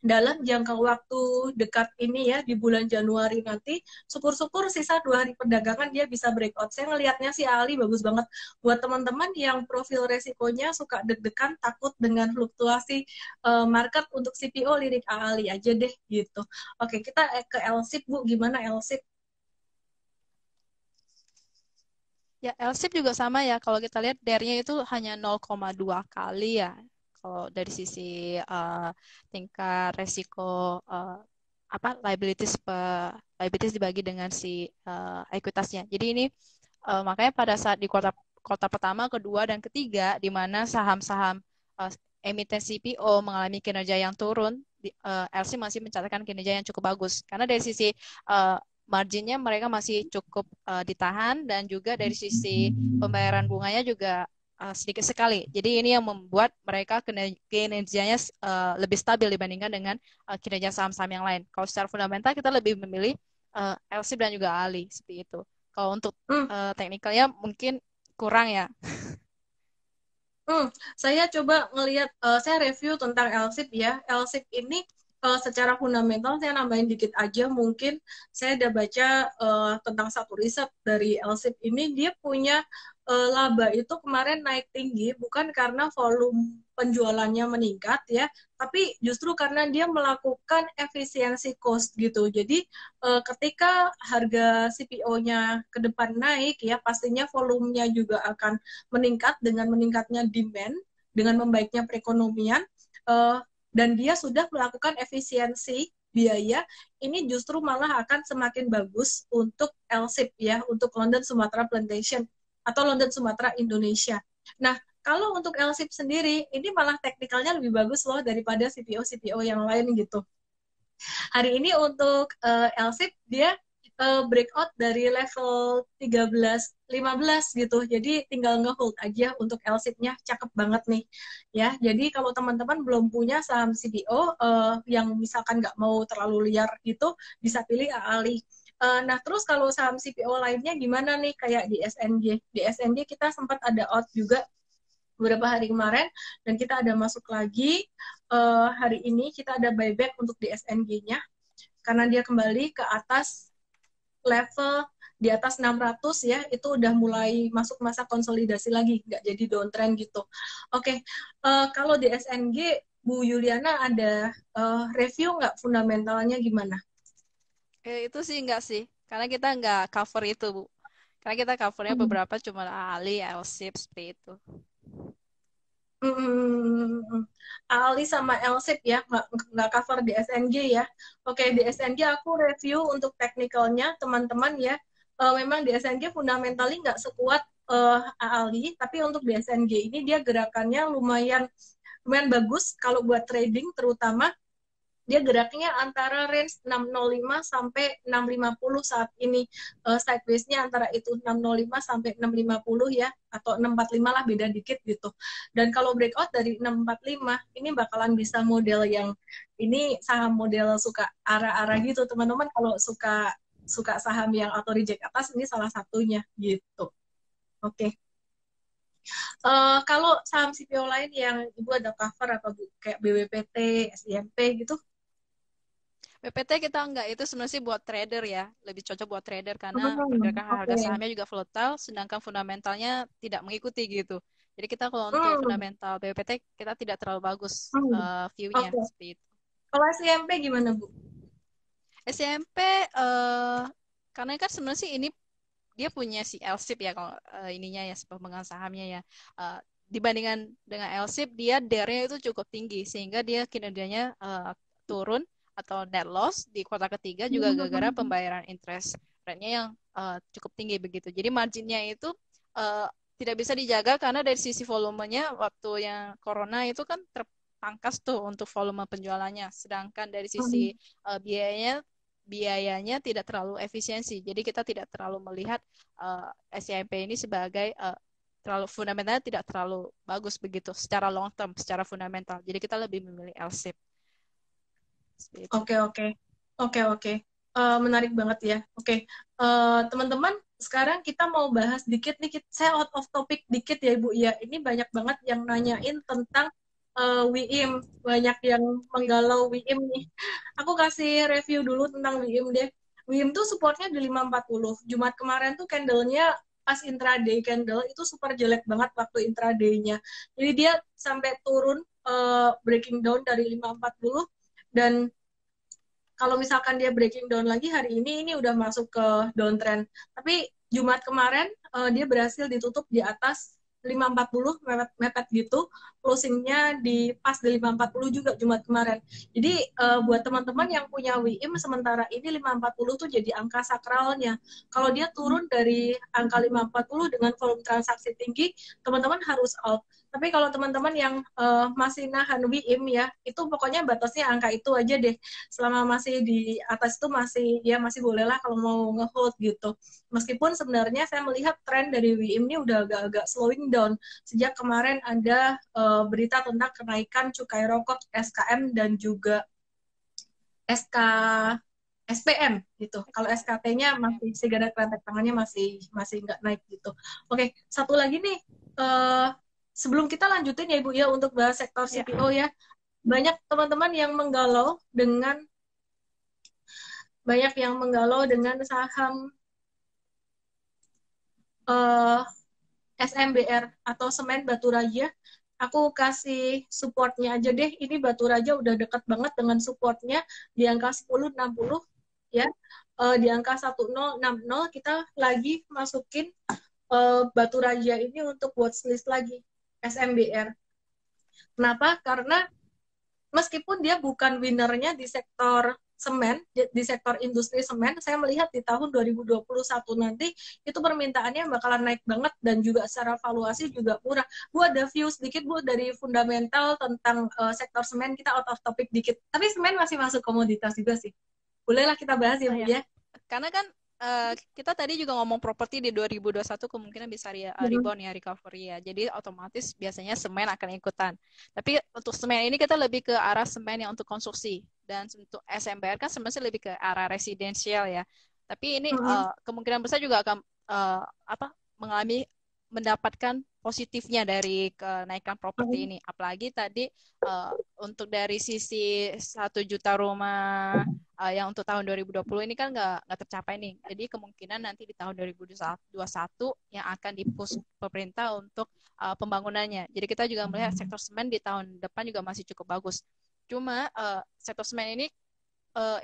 dalam jangka waktu dekat ini ya, di bulan Januari nanti. Syukur-syukur sisa 2 hari perdagangan dia bisa breakout. Saya ngelihatnya sih Ali bagus banget. Buat teman-teman yang profil resikonya suka deg-degan, takut dengan fluktuasi market, untuk CPO lirik Ali aja deh gitu. Oke, kita ke LSIP, Bu. Gimana LSIP? Ya, LSIP juga sama ya. Kalau kita lihat DER-nya itu hanya 0,2 kali ya. Kalau dari sisi tingkat resiko apa liabilities dibagi dengan si ekuitasnya. Jadi ini makanya pada saat di kuartal pertama, kedua, dan ketiga, di mana saham-saham emiten CPO mengalami kinerja yang turun, LSIP masih mencatatkan kinerja yang cukup bagus. Karena dari sisi marginnya mereka masih cukup ditahan, dan juga dari sisi pembayaran bunganya juga sedikit sekali. Jadi ini yang membuat mereka kinerjanya lebih stabil dibandingkan dengan kinerja saham-saham yang lain. Kalau secara fundamental kita lebih memilih LSIP dan juga ALI seperti itu. Kalau untuk teknikalnya mungkin kurang ya. Saya coba ngelihat, saya review tentang LSIP ya. LSIP ini secara fundamental saya nambahin dikit aja, mungkin saya udah baca tentang satu riset dari LSIP ini. Dia punya laba itu kemarin naik tinggi bukan karena volume penjualannya meningkat ya, tapi justru karena dia melakukan efisiensi cost gitu. Jadi ketika harga CPO-nya ke depan naik ya, pastinya volumenya juga akan meningkat dengan meningkatnya demand, dengan membaiknya perekonomian, dan dia sudah melakukan efisiensi biaya, ini justru malah akan semakin bagus untuk LSIP ya, untuk London Sumatra Plantation atau London Sumatra Indonesia. Nah, kalau untuk LSIP sendiri, ini malah teknikalnya lebih bagus loh daripada CPO-CPO yang lain gitu. Hari ini untuk LSIP dia breakout dari level 13-15 gitu. Jadi tinggal nge-hold aja untuk LSIP-nya, cakep banget nih. Ya, jadi kalau teman-teman belum punya saham CPO yang misalkan nggak mau terlalu liar gitu, bisa pilih AALI. Nah, terus kalau saham CPO lainnya gimana nih, kayak di SNG? Di SNG kita sempat ada out juga beberapa hari kemarin, dan kita ada masuk lagi hari ini kita ada buyback untuk di SNG-nya karena dia kembali ke atas level di atas 600 ya, itu udah mulai masuk masa konsolidasi lagi, nggak jadi downtrend gitu. Oke, kalau di SNG, Bu Yuliana ada review nggak fundamentalnya gimana? Itu sih enggak sih, karena kita enggak cover itu, Bu. Karena kita covernya Hmm. beberapa cuma Ali, LSIP, seperti itu. Hmm, Ali sama LSIP ya, nggak cover di SNG ya. Oke, di Mm-mm. SNG aku review untuk teknikalnya, teman-teman ya. Memang di SNG fundamentalnya nggak sekuat Ali, tapi untuk di SNG ini dia gerakannya lumayan lumayan bagus kalau buat trading, terutama dia geraknya antara range 605 sampai 650 saat ini, sideways-nya antara itu 605 sampai 650 ya, atau 645 lah, beda dikit gitu. Dan kalau breakout dari 645 ini bakalan bisa model yang ini saham model suka arah-arah gitu teman-teman, kalau suka suka saham yang auto reject atas ini salah satunya gitu. Oke. Kalau saham CPO lain yang Ibu ada cover atau kayak BWPT, SIMP gitu? PPT kita enggak, itu sebenarnya sih buat trader ya, lebih cocok buat trader karena Hmm, pergerakan harga oke. sahamnya juga volatile, sedangkan fundamentalnya tidak mengikuti gitu. Jadi kita kalau untuk Hmm, fundamental BPT kita tidak terlalu bagus hmm. view-nya Oke. seperti itu. Kalau SIMP gimana, Bu? SMP karena kan sebenarnya sih ini dia punya si LSIP ya kalau ininya ya pemegang sahamnya ya. Eh, Dibandingkan dengan LSIP dia DER-nya itu cukup tinggi sehingga dia kinerjanya turun atau net loss di kuartal ketiga juga gara-gara Hmm, pembayaran interest rate-nya yang cukup tinggi begitu. Jadi marginnya itu eh, tidak bisa dijaga karena dari sisi volumenya waktu yang corona itu kan terpangkas tuh untuk volume penjualannya. Sedangkan dari sisi hmm. biayanya biayanya tidak terlalu efisiensi. Jadi kita tidak terlalu melihat SIMP ini sebagai terlalu fundamentalnya tidak terlalu bagus begitu secara long term, secara fundamental. Jadi kita lebih memilih LSIP seperti itu. Oke, oke. Oke, oke. Menarik banget ya. Oke. Teman-teman, sekarang kita mau bahas dikit nih. Saya out of topic dikit ya, Ibu. Ya, ini banyak banget yang nanyain tentang WIM. Banyak yang menggalau WIM nih. Aku kasih review dulu tentang WIM deh. WIM tuh supportnya di 540. Jumat kemarin tuh candle-nya pas intraday candle itu super jelek banget waktu intraday-nya. Jadi dia sampai turun, breaking down dari 540, dan kalau misalkan dia breaking down lagi hari ini udah masuk ke downtrend. Tapi Jumat kemarin dia berhasil ditutup di atas 540, mepet gitu, closingnya di pas di 540 juga Jumat kemarin. Jadi buat teman-teman yang punya WIM sementara ini 540 tuh jadi angka sakralnya. Kalau dia turun dari angka 540 dengan volume transaksi tinggi, teman-teman harus out. Tapi kalau teman-teman yang masih nahan WIM ya, itu pokoknya batasnya angka itu aja deh. Selama masih di atas itu masih ya masih boleh lah kalau mau ngehold gitu. Meskipun sebenarnya saya melihat tren dari WIM ini udah agak-agak slowing down sejak kemarin ada berita tentang kenaikan cukai rokok SKM dan juga SK SPM gitu. Kalau SKT-nya SPM. masih sigaret kerentek tangannya masih masih nggak naik gitu. Oke, satu lagi nih, uh, sebelum kita lanjutin ya Ibu ya untuk bahas sektor Ya, CPO ya, banyak teman-teman yang menggalau dengan saham uh, SMBR atau semen Batu Raja. Aku kasih supportnya aja deh. Ini Batu Raja udah dekat banget dengan supportnya di angka 1060 ya. Di angka 1060 kita lagi masukin Batu Raja ini untuk watchlist lagi SMBR. Kenapa? Karena meskipun dia bukan winernya di sektor semen, di sektor industri semen, saya melihat di tahun 2021 nanti itu permintaannya bakalan naik banget dan juga secara valuasi juga murah. Bu ada view sedikit Bu dari fundamental tentang sektor semen, kita out of topic dikit. Tapi semen masih masuk komoditas juga sih. Bolehlah kita bahas ya oh Bu ya. ya. Karena kan kita tadi juga ngomong properti di 2021 kemungkinan bisa Hmm. rebound ya, recovery ya. Jadi otomatis biasanya semen akan ikutan. Tapi untuk semen ini kita lebih ke arah semen yang untuk konstruksi. Dan untuk SMBR kan sebenarnya lebih ke arah residensial ya. Tapi ini Hmm. kemungkinan besar juga akan apa mengalami mendapatkan positifnya dari kenaikan properti Hmm. ini. Apalagi tadi untuk dari sisi 1 juta rumah yang untuk tahun 2020 ini kan nggak tercapai nih. Jadi kemungkinan nanti di tahun 2021 yang akan dipush pemerintah untuk pembangunannya. Jadi kita juga melihat sektor semen di tahun depan juga masih cukup bagus. Cuma sektor semen ini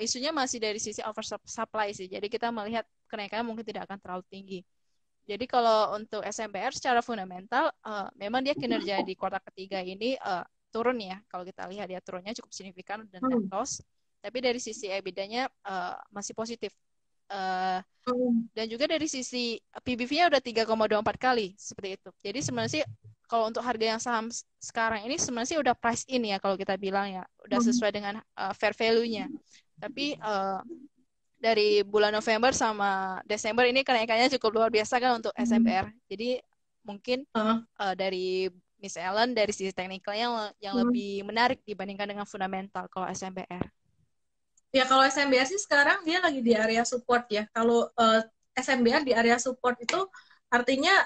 isunya masih dari sisi oversupply sih. Jadi kita melihat kenaikannya mungkin tidak akan terlalu tinggi. Jadi kalau untuk SMPR secara fundamental, memang dia kinerja di kuartal ketiga ini turun ya. Kalau kita lihat dia turunnya cukup signifikan dan net loss. Tapi dari sisi EBITDA-nya masih positif. Uh, dan juga dari sisi PBV-nya udah 3,24 kali seperti itu. Jadi sebenarnya sih kalau untuk harga yang saham sekarang ini sebenarnya sih udah price in ya kalau kita bilang ya, udah sesuai dengan fair value-nya. Tapi dari bulan November sama Desember ini kenaikannya cukup luar biasa kan untuk SMPR. Jadi mungkin dari Miss Ellen dari sisi teknikalnya yang lebih menarik dibandingkan dengan fundamental kalau SMPR. Ya kalau SMBR sih sekarang dia lagi di area support ya. Kalau SMBR di area support itu artinya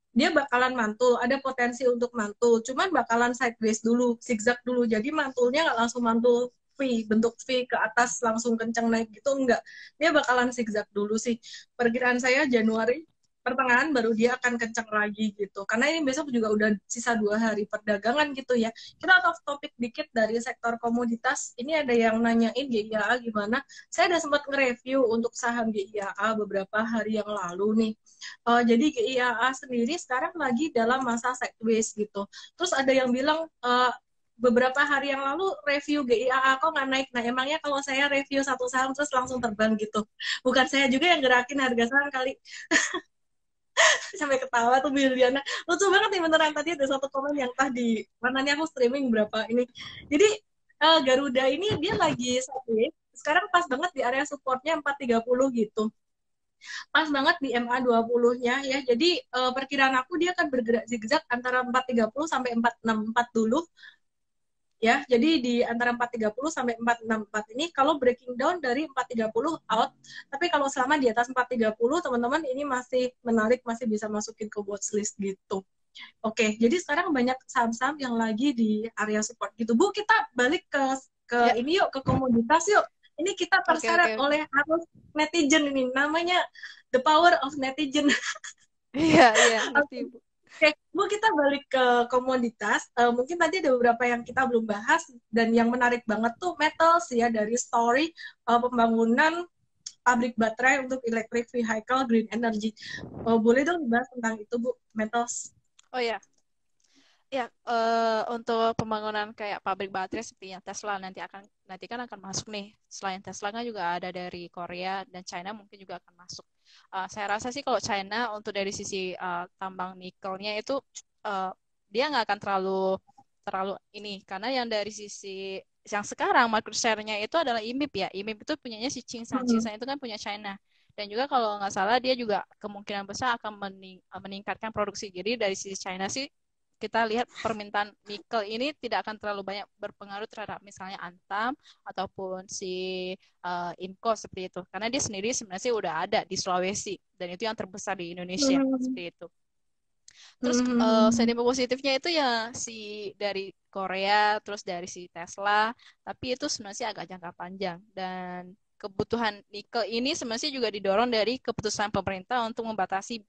dia bakalan mantul, ada potensi untuk mantul. Cuman bakalan sideways dulu, zigzag dulu. Jadi mantulnya nggak langsung mantul V, bentuk V ke atas langsung kencang naik gitu, enggak. Dia bakalan zigzag dulu sih. Perkiraan saya Januari pertengahan baru dia akan kencang lagi gitu. Karena ini besok juga udah sisa 2 hari perdagangan gitu ya. Kita out of topic dikit dari sektor komoditas. Ini ada yang nanyain GIAA gimana. Saya udah sempat nge-review untuk saham GIAA beberapa hari yang lalu nih. Jadi GIAA sendiri sekarang lagi dalam masa sideways gitu. Terus ada yang bilang beberapa hari yang lalu review GIAA kok nggak naik. Nah emangnya kalau saya review satu saham terus langsung terbang gitu. Bukan saya juga yang gerakin harga saham kali. Sampai ketawa tuh Biliana. Lucu banget nih beneran, tadi ada satu komen yang tadi mananya aku streaming berapa ini. Jadi Garuda ini dia lagi sideways. Sekarang pas banget di area supportnya 430 gitu. Pas banget di MA20-nya ya. Jadi perkiraan aku dia akan bergerak zigzag antara 430 sampai 464 dulu. Ya, jadi di antara 430 sampai 464 ini kalau breaking down dari 430 out, tapi kalau selama di atas 430 teman-teman ini masih menarik, masih bisa masukin ke watchlist gitu. Oke, jadi sekarang banyak saham-saham yang lagi di area support gitu. Bu, kita balik ke ini yuk, ke komoditas yuk. Ini kita terseret oleh arus netizen ini, namanya the power of netizen. Iya, ngerti Bu. Oke, Bu, kita balik ke komoditas. Mungkin tadi ada beberapa yang kita belum bahas, dan yang menarik banget tuh metals ya, dari story pembangunan pabrik baterai untuk electric vehicle green energy. Boleh dong dibahas tentang itu, Bu, metals? Oh ya, ya untuk pembangunan kayak pabrik baterai seperti yang Tesla nanti kan akan masuk nih. Selain Tesla kan juga ada dari Korea dan China mungkin juga akan masuk. Saya rasa sih kalau China untuk dari sisi tambang nikelnya itu dia nggak akan terlalu ini, karena yang dari sisi yang sekarang market share-nya itu adalah IMIP ya. IMIP itu punyanya si Tsingshan. Tsingshan itu kan punya China. Dan juga kalau nggak salah dia juga kemungkinan besar akan meningkatkan produksi. Jadi dari sisi China sih kita lihat permintaan nikel ini tidak akan terlalu banyak berpengaruh terhadap misalnya Antam ataupun si Inco seperti itu. Karena dia sendiri sebenarnya udah ada di Sulawesi dan itu yang terbesar di Indonesia seperti itu. Terus sentimen positifnya itu ya si dari Korea, terus dari si Tesla, tapi itu sebenarnya agak jangka panjang dan kebutuhan nikel ini sebenarnya juga didorong dari keputusan pemerintah untuk membatasi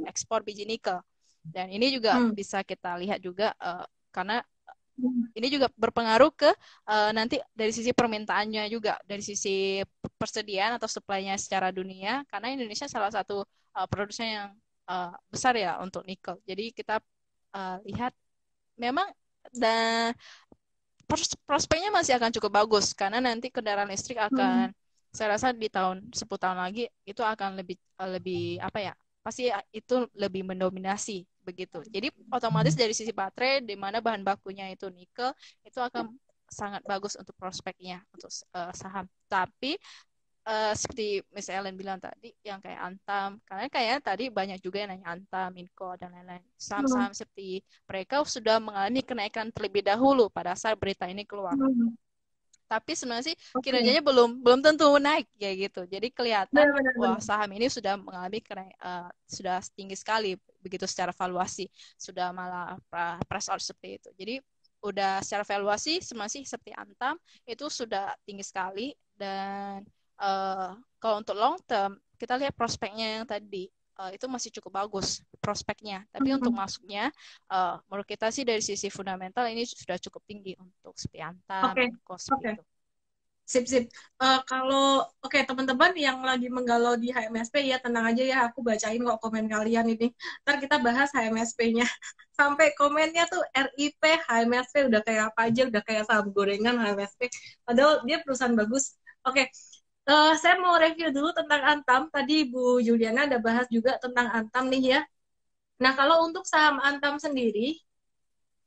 ekspor biji nikel. Dan ini juga bisa kita lihat juga karena ini juga berpengaruh ke nanti dari sisi permintaannya juga, dari sisi persediaan atau supply-nya secara dunia, karena Indonesia salah satu produsen yang besar ya untuk nikel. Jadi kita lihat memang dan prospeknya masih akan cukup bagus karena nanti kendaraan listrik akan saya rasa di 10 tahun lagi itu akan lebih apa ya, pasti itu lebih mendominasi begitu. Jadi otomatis dari sisi baterai di mana bahan bakunya itu nikel itu akan sangat bagus untuk prospeknya untuk saham. Tapi seperti Miss Ellen bilang tadi yang kayak Antam, karena kayak tadi banyak juga yang nanya Antam, Minco dan lain-lain. Saham-saham seperti mereka sudah mengalami kenaikan terlebih dahulu pada saat berita ini keluar. Tapi sebenarnya sih kinerjanya belum tentu naik kayak gitu. Jadi kelihatan wah saham ini sudah mengalami sudah tinggi sekali begitu secara valuasi sudah malah press out seperti itu. Jadi udah secara valuasi masih seperti Antam itu sudah tinggi sekali, dan kalau untuk long term kita lihat prospeknya yang tadi itu masih cukup bagus prospeknya. Tapi untuk masuknya menurut kita sih dari sisi fundamental ini sudah cukup tinggi untuk seperti Antam, Oke, Inco oke. seperti itu. Sip, sip. Kalau oke teman-teman yang lagi menggalau di HMSP ya tenang aja ya, aku bacain kok komen kalian ini. Ntar kita bahas HMSP-nya. Sampai komennya tuh RIP HMSP udah kayak apa aja, udah kayak saham gorengan HMSP. Padahal dia perusahaan bagus. Oke, saya mau review dulu tentang Antam. Tadi Bu Juliana ada bahas juga tentang Antam nih ya. Nah, kalau untuk saham Antam sendiri,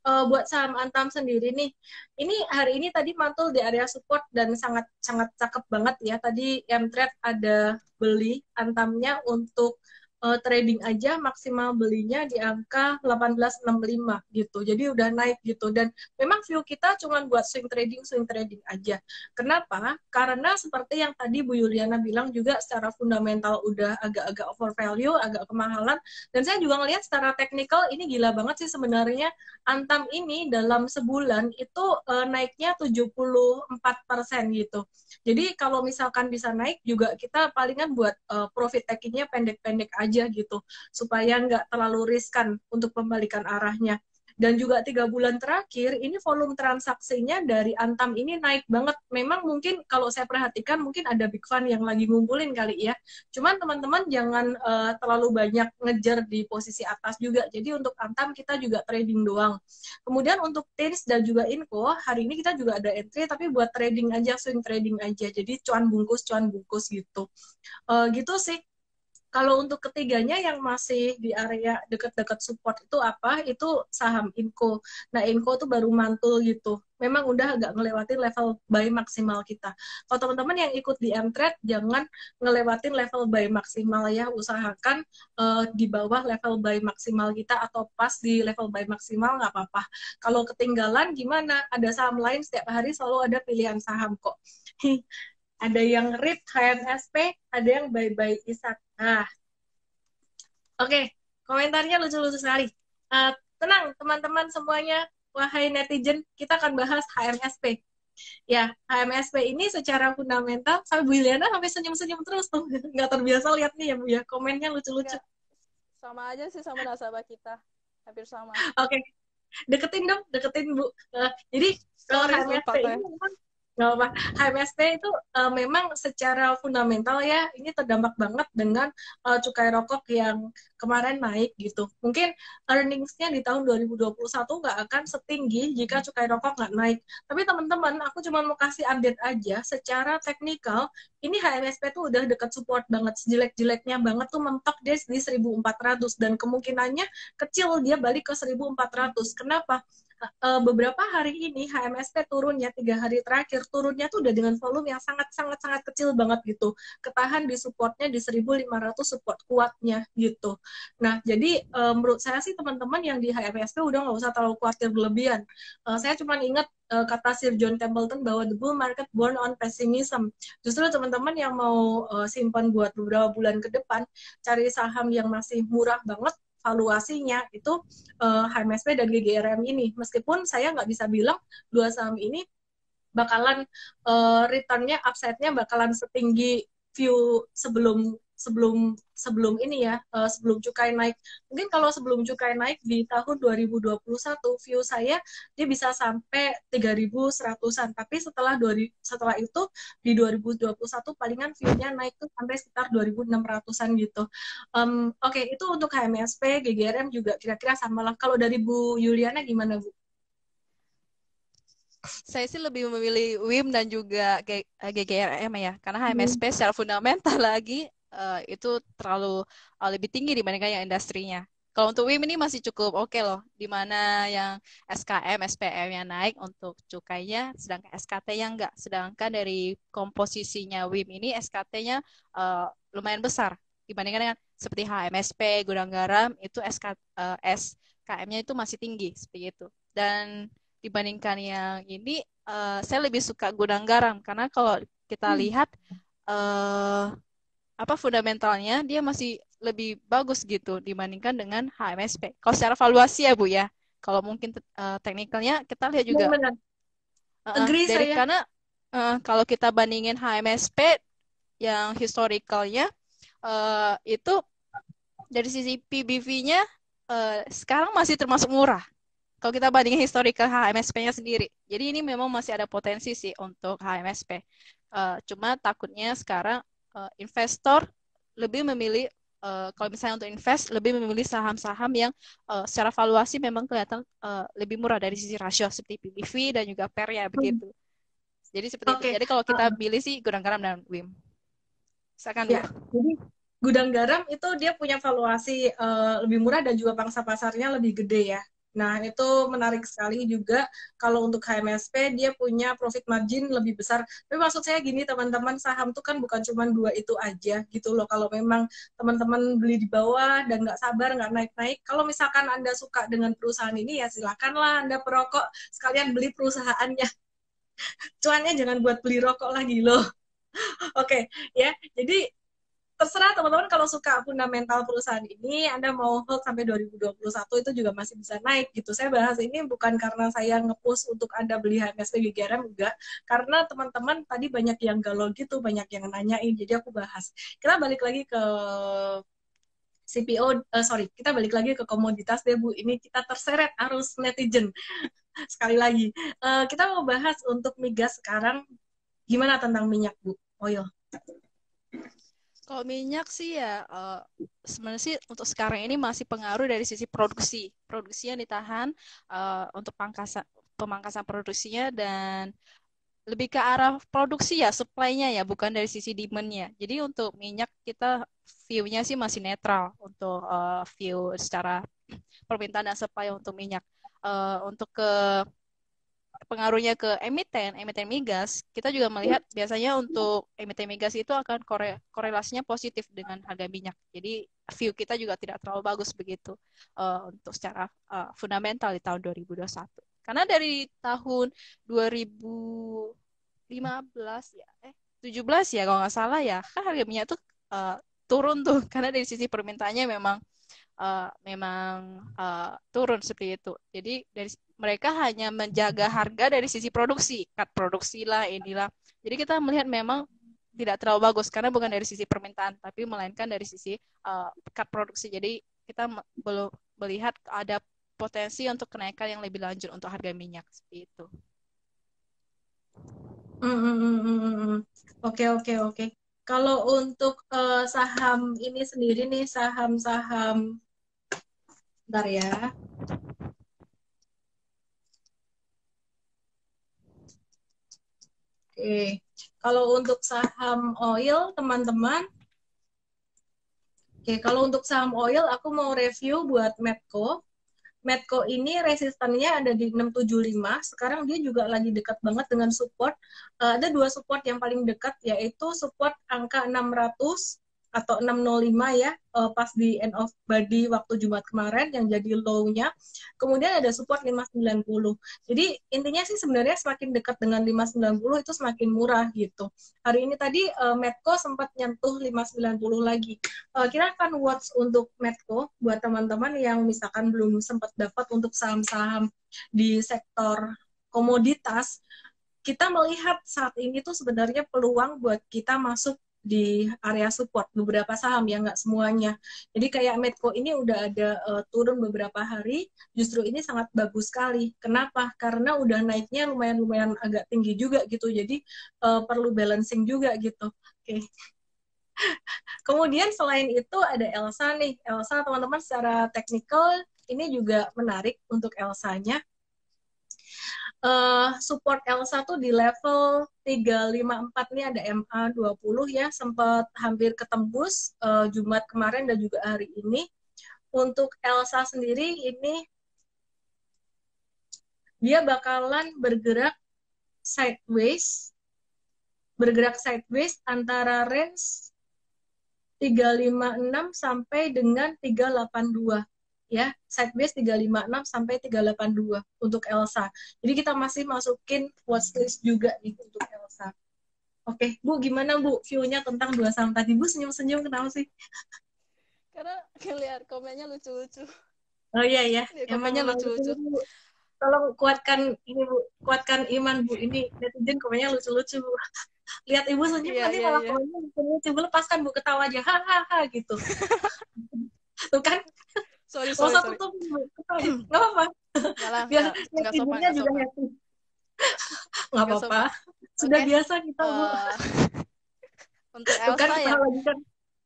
buat saham Antam sendiri nih, ini hari ini tadi mantul di area support dan sangat sangat cakep banget ya. Tadi M-Trade ada beli Antamnya untuk trading aja, maksimal belinya di angka 1865 gitu. Jadi udah naik gitu, dan memang view kita cuma buat swing trading aja. Kenapa? Karena seperti yang tadi Bu Yuliana bilang juga, secara fundamental udah agak-agak overvalue, agak kemahalan, dan saya juga ngelihat secara teknikal ini gila banget sih sebenarnya. Antam ini dalam sebulan itu naiknya 74% gitu. Jadi kalau misalkan bisa naik juga, kita palingan buat profit takingnya pendek-pendek aja gitu, supaya nggak terlalu riskan untuk pembalikan arahnya. Dan juga 3 bulan terakhir ini volume transaksinya dari Antam ini naik banget. Memang mungkin kalau saya perhatikan mungkin ada big fund yang lagi ngumpulin kali ya. Cuman teman-teman jangan terlalu banyak ngejar di posisi atas juga. Jadi untuk Antam kita juga trading doang. Kemudian untuk TINS dan juga Inco, hari ini kita juga ada entry tapi buat trading aja, swing trading aja. Jadi cuan bungkus gitu. Gitu sih. Kalau untuk ketiganya yang masih di area dekat-dekat support itu apa? Itu saham Inco. Nah, Inco tuh baru mantul gitu. Memang udah agak ngelewatin level buy maksimal kita. Kalau teman-teman yang ikut di M-Trade, jangan ngelewatin level buy maksimal ya. Usahakan di bawah level buy maksimal kita, atau pas di level buy maksimal nggak apa-apa. Kalau ketinggalan gimana? Ada saham lain, setiap hari selalu ada pilihan saham kok. Ada yang REIT, HMSP, ada yang buy-buy ISAT. Nah, oke, komentarnya lucu-lucu sekali. Tenang, teman-teman semuanya, wahai netizen, kita akan bahas HMSP. Ya, HMSP ini secara fundamental, sampai Bu Iliana sampai senyum-senyum terus tuh. Nggak terbiasa lihat nih ya Bu ya, komennya lucu-lucu. Sama aja sih sama nasabah kita, hampir sama. Oke, deketin dong, deketin Bu. Jadi, HMSP ini memang nggak apa. HMSP itu memang secara fundamental ya, ini terdampak banget dengan cukai rokok yang kemarin naik gitu. Mungkin earnings-nya di tahun 2021 nggak akan setinggi jika cukai rokok nggak naik. Tapi teman-teman, aku cuma mau kasih update aja, secara teknikal, ini HMSP tuh udah dekat support banget, sejelek-jeleknya banget tuh mentok di 1400, dan kemungkinannya kecil dia balik ke 1400. Kenapa? Beberapa hari ini HMSP turunnya 3 hari terakhir, turunnya tuh udah dengan volume yang sangat kecil banget gitu, ketahan di supportnya di 1500, support kuatnya gitu. Nah, jadi menurut saya sih teman-teman yang di HMSP udah nggak usah terlalu khawatir berlebihan. Saya cuma ingat kata Sir John Templeton bahwa the bull market born on pessimism. Justru teman-teman yang mau simpan buat beberapa bulan ke depan, cari saham yang masih murah banget valuasinya itu, HMSP dan GGRM ini. Meskipun saya nggak bisa bilang dua saham ini bakalan return-nya, upside-nya bakalan setinggi view sebelum ini ya, sebelum cukai naik. Mungkin kalau sebelum cukai naik di tahun 2021, view saya dia bisa sampai 3.100-an. Tapi setelah itu di 2021 palingan view-nya naik tuh sampai sekitar 2.600-an gitu. Oke, itu untuk HMSP, GGRM juga kira-kira sama lah. Kalau dari Bu Yuliana gimana, Bu? Saya sih lebih memilih WIM dan juga GGRM ya, karena HMSP secara fundamental lagi itu terlalu lebih tinggi dibandingkan yang industrinya. Kalau untuk WIM ini masih cukup oke loh, di mana yang SKM, SPM yang naik untuk cukainya, sedangkan SKT-nya enggak. Sedangkan dari komposisinya WIM ini SKT-nya lumayan besar dibandingkan dengan seperti HMSP, Gudang Garam, itu SKM-nya itu masih tinggi seperti itu. Dan dibandingkan yang ini, saya lebih suka Gudang Garam karena kalau kita lihat fundamentalnya dia masih lebih bagus gitu dibandingkan dengan HMSP. Kalau secara valuasi ya Bu ya, kalau mungkin teknikalnya kita lihat juga Benar. Agree dari saya. karena kalau kita bandingin HMSP yang historicalnya itu dari sisi PBV-nya sekarang masih termasuk murah. Kalau kita bandingin historical HMSP-nya sendiri. Jadi ini memang masih ada potensi sih untuk HMSP. Cuma takutnya sekarang investor lebih memilih kalau misalnya untuk invest lebih memilih saham-saham yang secara valuasi memang kelihatan lebih murah dari sisi rasio seperti PBV dan juga PER-nya begitu. Jadi seperti itu. Oke. Jadi kalau kita pilih sih Gudang Garam dan WIM. Silakan Bu. Ya, jadi Gudang Garam itu dia punya valuasi lebih murah dan juga pangsa pasarnya lebih gede ya. Nah, itu menarik sekali juga kalau untuk HMSP dia punya profit margin lebih besar. Tapi maksud saya gini teman-teman, saham tuh kan bukan cuma dua itu aja gitu loh. Kalau memang teman-teman beli di bawah dan nggak sabar, nggak naik-naik, kalau misalkan Anda suka dengan perusahaan ini ya silakanlah Anda perokok sekalian beli perusahaannya. Cuannya jangan buat beli rokok lagi loh. Oke, ya. Jadi terserah teman-teman kalau suka fundamental perusahaan ini, Anda mau hold sampai 2021 itu juga masih bisa naik gitu. Saya bahas ini bukan karena saya nge-push untuk Anda beli HMSP GGRM, enggak. Karena teman-teman tadi banyak yang galau gitu, banyak yang nanyain, jadi aku bahas. Kita balik lagi ke CPO, kita balik lagi ke komoditas deh Bu. Ini kita terseret arus netizen. Sekali lagi, kita mau bahas untuk migas sekarang, gimana tentang minyak Bu? Oil. Kalau minyak sih ya sebenarnya sih untuk sekarang ini masih pengaruh dari sisi produksi. Produksinya ditahan untuk pemangkasan produksinya dan lebih ke arah produksi ya, supply-nya ya, bukan dari sisi demand-nya. Jadi untuk minyak kita view-nya sih masih netral untuk view secara permintaan dan supply untuk minyak. Untuk ke pengaruhnya ke emiten migas, kita juga melihat biasanya untuk emiten migas itu akan korelasinya positif dengan harga minyak. Jadi view kita juga tidak terlalu bagus begitu untuk secara fundamental di tahun 2021. Karena dari tahun 2015 ya, 17 ya kalau nggak salah ya, kan harga minyak tuh turun tuh karena dari sisi permintaannya memang turun seperti itu. Jadi dari mereka hanya menjaga harga dari sisi produksi, cut produksi lah, inilah. Jadi kita melihat memang tidak terlalu bagus karena bukan dari sisi permintaan, tapi melainkan dari sisi cut produksi. Jadi kita belum melihat ada potensi untuk kenaikan yang lebih lanjut untuk harga minyak seperti itu. Oke. Kalau untuk saham ini sendiri nih, saham-saham, bentar ya. Oke, kalau untuk saham oil, teman-teman, kalau untuk saham oil, aku mau review buat Medco. Medco ini resistannya ada di 675. Sekarang dia juga lagi dekat banget dengan support. Ada dua support yang paling dekat, yaitu support angka 600 atau 605 ya, pas di end of body waktu Jumat kemarin yang jadi low-nya. Kemudian ada support 590. Jadi intinya sih sebenarnya semakin dekat dengan 590 itu semakin murah gitu. Hari ini tadi Medco sempat nyentuh 590 lagi. Kita akan watch untuk Medco buat teman-teman yang misalkan belum sempat dapat untuk saham-saham di sektor komoditas. Kita melihat saat ini tuh sebenarnya peluang buat kita masuk di area support beberapa saham ya, nggak semuanya. Jadi kayak Medco ini udah ada turun beberapa hari, justru ini sangat bagus sekali. Kenapa? Karena udah naiknya lumayan agak tinggi juga gitu. Jadi perlu balancing juga gitu. Oke. Kemudian selain itu ada Elsa nih. Elsa teman-teman secara teknikal ini juga menarik untuk Elsanya. Support Elsa tuh di level 354 nih ada MA20 ya, sempat hampir ketembus Jumat kemarin dan juga hari ini. Untuk Elsa sendiri ini dia bakalan bergerak sideways antara range 356 sampai dengan 382 ya, sideways 356 sampai 382 untuk Elsa. Jadi kita masih masukin watchlist juga nih untuk Elsa. Oke, Bu, gimana Bu view-nya tentang dua saham tadi? Bu senyum-senyum kenapa sih? Karena ngeliat komennya lucu-lucu. Oh iya ya, Lihat emang komennya emang lucu-lucu. lucu-lucu, Bu. Tolong kuatkan ini Bu, kuatkan iman Bu. Ini netizen komennya lucu-lucu Bu. Lihat Ibu senyum Iya, nanti iya, malah iya. komennya lucu-lucu. Bu, lepaskan Bu, ketawa aja. Hahaha gitu. Tuh kan, Sorry, mau sorry, satu sorry. tuh Bu, ketawa aja. Nggak apa-apa. Enggak lah, Biar enggak sopan, netizennya enggak juga sopan. happy. Nggak Enggak apa-apa. sopan. Sudah Oke. biasa kita Bu. eh, untuk Tuh kan Elsa ya. ketawa lagi kan.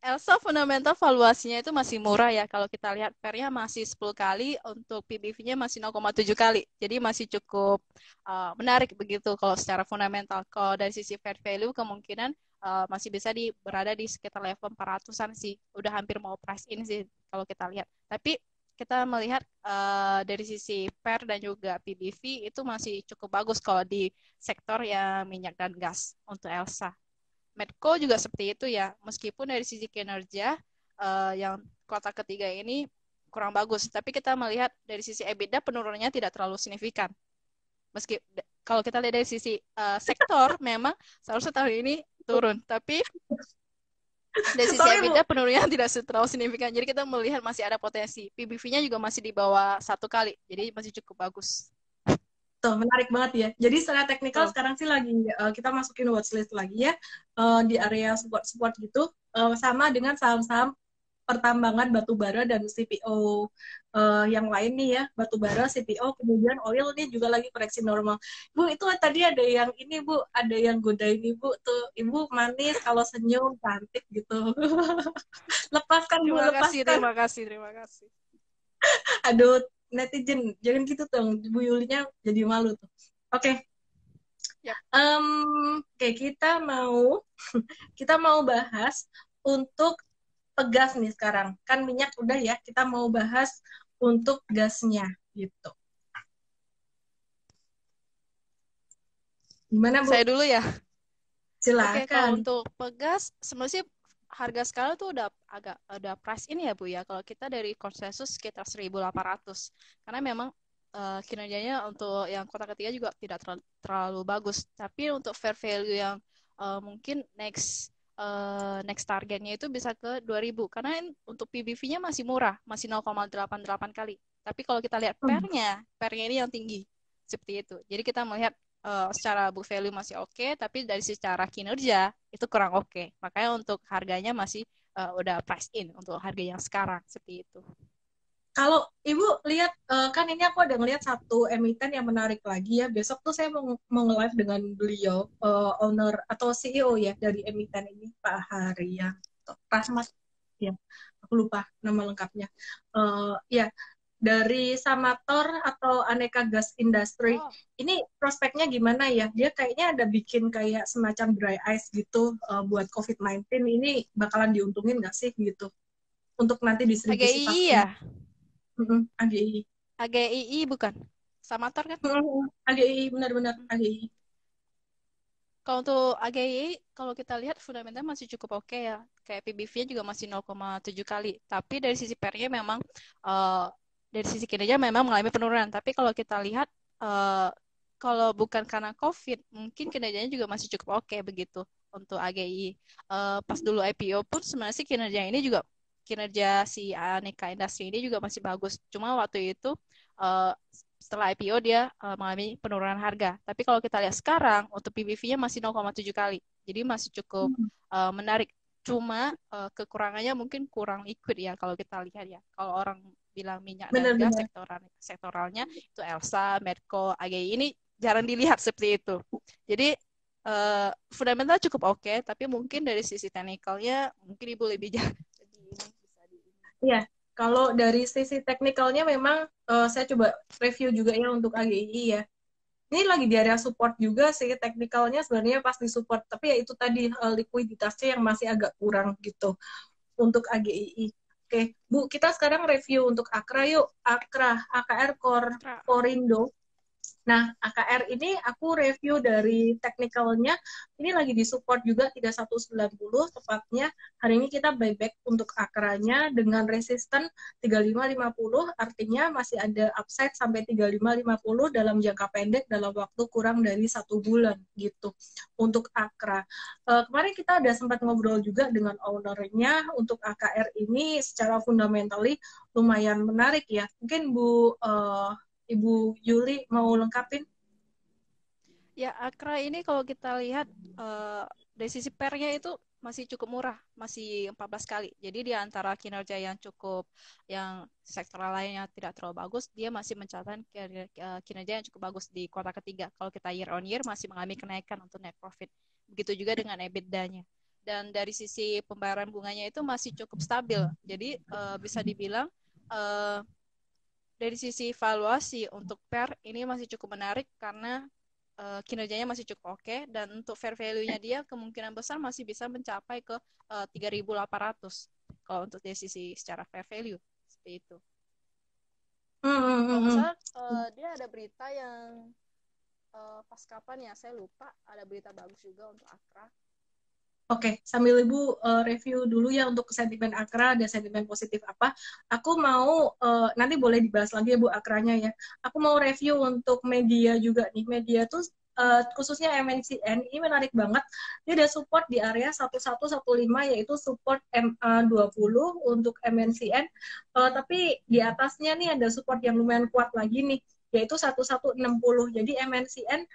Elsa fundamental valuasinya itu masih murah ya. Kalau kita lihat pairnya masih 10 kali, untuk PBV-nya masih 0,7 kali. Jadi masih cukup menarik begitu kalau secara fundamental. Kalau dari sisi fair value kemungkinan masih bisa berada di sekitar level 400-an sih. Udah hampir mau price in sih kalau kita lihat. Tapi kita melihat dari sisi pair dan juga PBV itu masih cukup bagus kalau di sektor yang minyak dan gas untuk Elsa. Medco juga seperti itu ya, meskipun dari sisi kinerja yang kuartal ketiga ini kurang bagus, tapi kita melihat dari sisi EBITDA penurunannya tidak terlalu signifikan. Kalau kita lihat dari sisi sektor, memang seharusnya tahun ini turun, tapi dari sisi Sorry Bu. EBITDA penurunannya tidak terlalu signifikan. Jadi kita melihat masih ada potensi. PBV-nya juga masih di bawah 1 kali, jadi masih cukup bagus. Tuh, menarik banget ya. Jadi secara teknikal Tuh. sekarang sih lagi kita masukin watchlist lagi ya di area support gitu sama dengan saham-saham pertambangan batu bara dan CPO yang lain nih ya, batu bara, CPO, kemudian oil nih juga lagi koreksi normal. Bu, itu tadi ada yang ini Bu, ada yang godain Ibu tuh. Ibu manis kalau senyum cantik gitu. Lepaskan Bu, Terima kasih, lepaskan. terima kasih, terima kasih. Aduh, netizen, jangan gitu dong. Bu Yulinya jadi malu tuh. Oke. Yap. Oke, kita mau bahas untuk pegas nih sekarang. Kan minyak udah ya, kita mau bahas untuk gasnya gitu. Gimana Bu? Saya dulu ya. Oke, kalau Silakan. untuk pegas, sebenarnya harga sekarang tuh udah price in ya Bu ya. Kalau kita dari konsensus sekitar 1.800. Karena memang kinerjanya untuk yang kota ketiga juga tidak terlalu bagus. Tapi untuk fair value yang mungkin next targetnya itu bisa ke 2.000. Karena untuk PBV-nya masih murah, masih 0,88 kali. Tapi kalau kita lihat pairnya ini yang tinggi. Seperti itu. Jadi kita melihat secara book value masih oke, tapi dari secara kinerja itu kurang oke. Makanya untuk harganya masih udah price in untuk harga yang sekarang seperti itu. Kalau Ibu lihat, kan ini aku ada ngelihat satu emiten yang menarik lagi ya. Besok tuh saya mau nge-live dengan beliau, owner atau CEO ya dari emiten ini, Pak Haryanto Rahmat. Ya, aku lupa nama lengkapnya. Ya, dari Samator atau Aneka Gas Industry. Oh. Ini prospeknya gimana ya? Dia kayaknya ada bikin kayak semacam dry ice gitu buat COVID-19. Ini bakalan diuntungin nggak sih gitu? Untuk nanti distribusi AGI vaksin. ya? AGI. AGII bukan? Samator kan? AGI, benar-benar AGI. Kalau untuk AGI, kalau kita lihat fundamental masih cukup oke ya. Kayak PBV-nya juga masih 0,7 kali. Tapi dari sisi pairnya memang, dari sisi kinerja memang mengalami penurunan. Tapi kalau kita lihat, kalau bukan karena COVID, mungkin kinerjanya juga masih cukup oke begitu untuk AGI. Pas dulu IPO pun sebenarnya sih kinerja si Aneka Industri ini juga masih bagus. Cuma waktu itu setelah IPO dia mengalami penurunan harga. Tapi kalau kita lihat sekarang untuk PBV-nya masih 0,7 kali. Jadi masih cukup menarik. Cuma kekurangannya mungkin kurang liquid ya kalau kita lihat ya. Kalau orang bilang minyak dan gas sektoralnya itu Elsa, Medco, AGI ini jarang dilihat seperti itu. Jadi fundamental cukup oke, tapi mungkin dari sisi teknikalnya mungkin Ibu lebih Iya, kalau dari sisi teknikalnya memang saya coba review juga ya untuk AGI ya. Ini lagi di area support juga sih, teknikalnya sebenarnya pas di support, tapi ya itu tadi likuiditasnya yang masih agak kurang gitu untuk AGI. Oke, Bu, kita sekarang review untuk Akra yuk. Akra, AKR Korindo. Nah, AKR ini aku review dari teknikalnya, ini lagi disupport juga 3190, tepatnya hari ini kita buyback untuk akranya dengan resisten 3550, artinya masih ada upside sampai 3550 dalam jangka pendek dalam waktu kurang dari 1 bulan gitu untuk akra. Kemarin kita ada sempat ngobrol juga dengan ownernya untuk AKR ini secara fundamentally lumayan menarik ya. Mungkin Ibu Yuli mau lengkapin? Ya, Akra ini kalau kita lihat dari sisi pernya itu masih cukup murah, masih 14 kali. Jadi di antara kinerja yang yang sektoral lainnya tidak terlalu bagus, dia masih mencatatkan kinerja yang cukup bagus di kuartal ketiga. Kalau kita year on year masih mengalami kenaikan untuk net profit. Begitu juga dengan EBITDA-nya. Dan dari sisi pembayaran bunganya itu masih cukup stabil. Jadi bisa dibilang dari sisi valuasi untuk PER ini masih cukup menarik karena kinerjanya masih cukup oke, dan untuk fair value-nya dia kemungkinan besar masih bisa mencapai ke 3.800 kalau untuk dari sisi secara fair value seperti itu. Kalau nggak salah dia ada berita yang pas kapan ya, saya lupa, ada berita bagus juga untuk Akra. Oke, sambil Ibu review dulu ya untuk sentimen Akra, ada sentimen positif apa. Aku mau, nanti boleh dibahas lagi ya Bu Akranya ya. Aku mau review untuk media juga nih. Media tuh khususnya MNCN, ini menarik banget. Dia ada support di area 1115, yaitu support MA20 untuk MNCN. Tapi di atasnya nih ada support yang lumayan kuat lagi nih, yaitu 1160. Jadi MNCN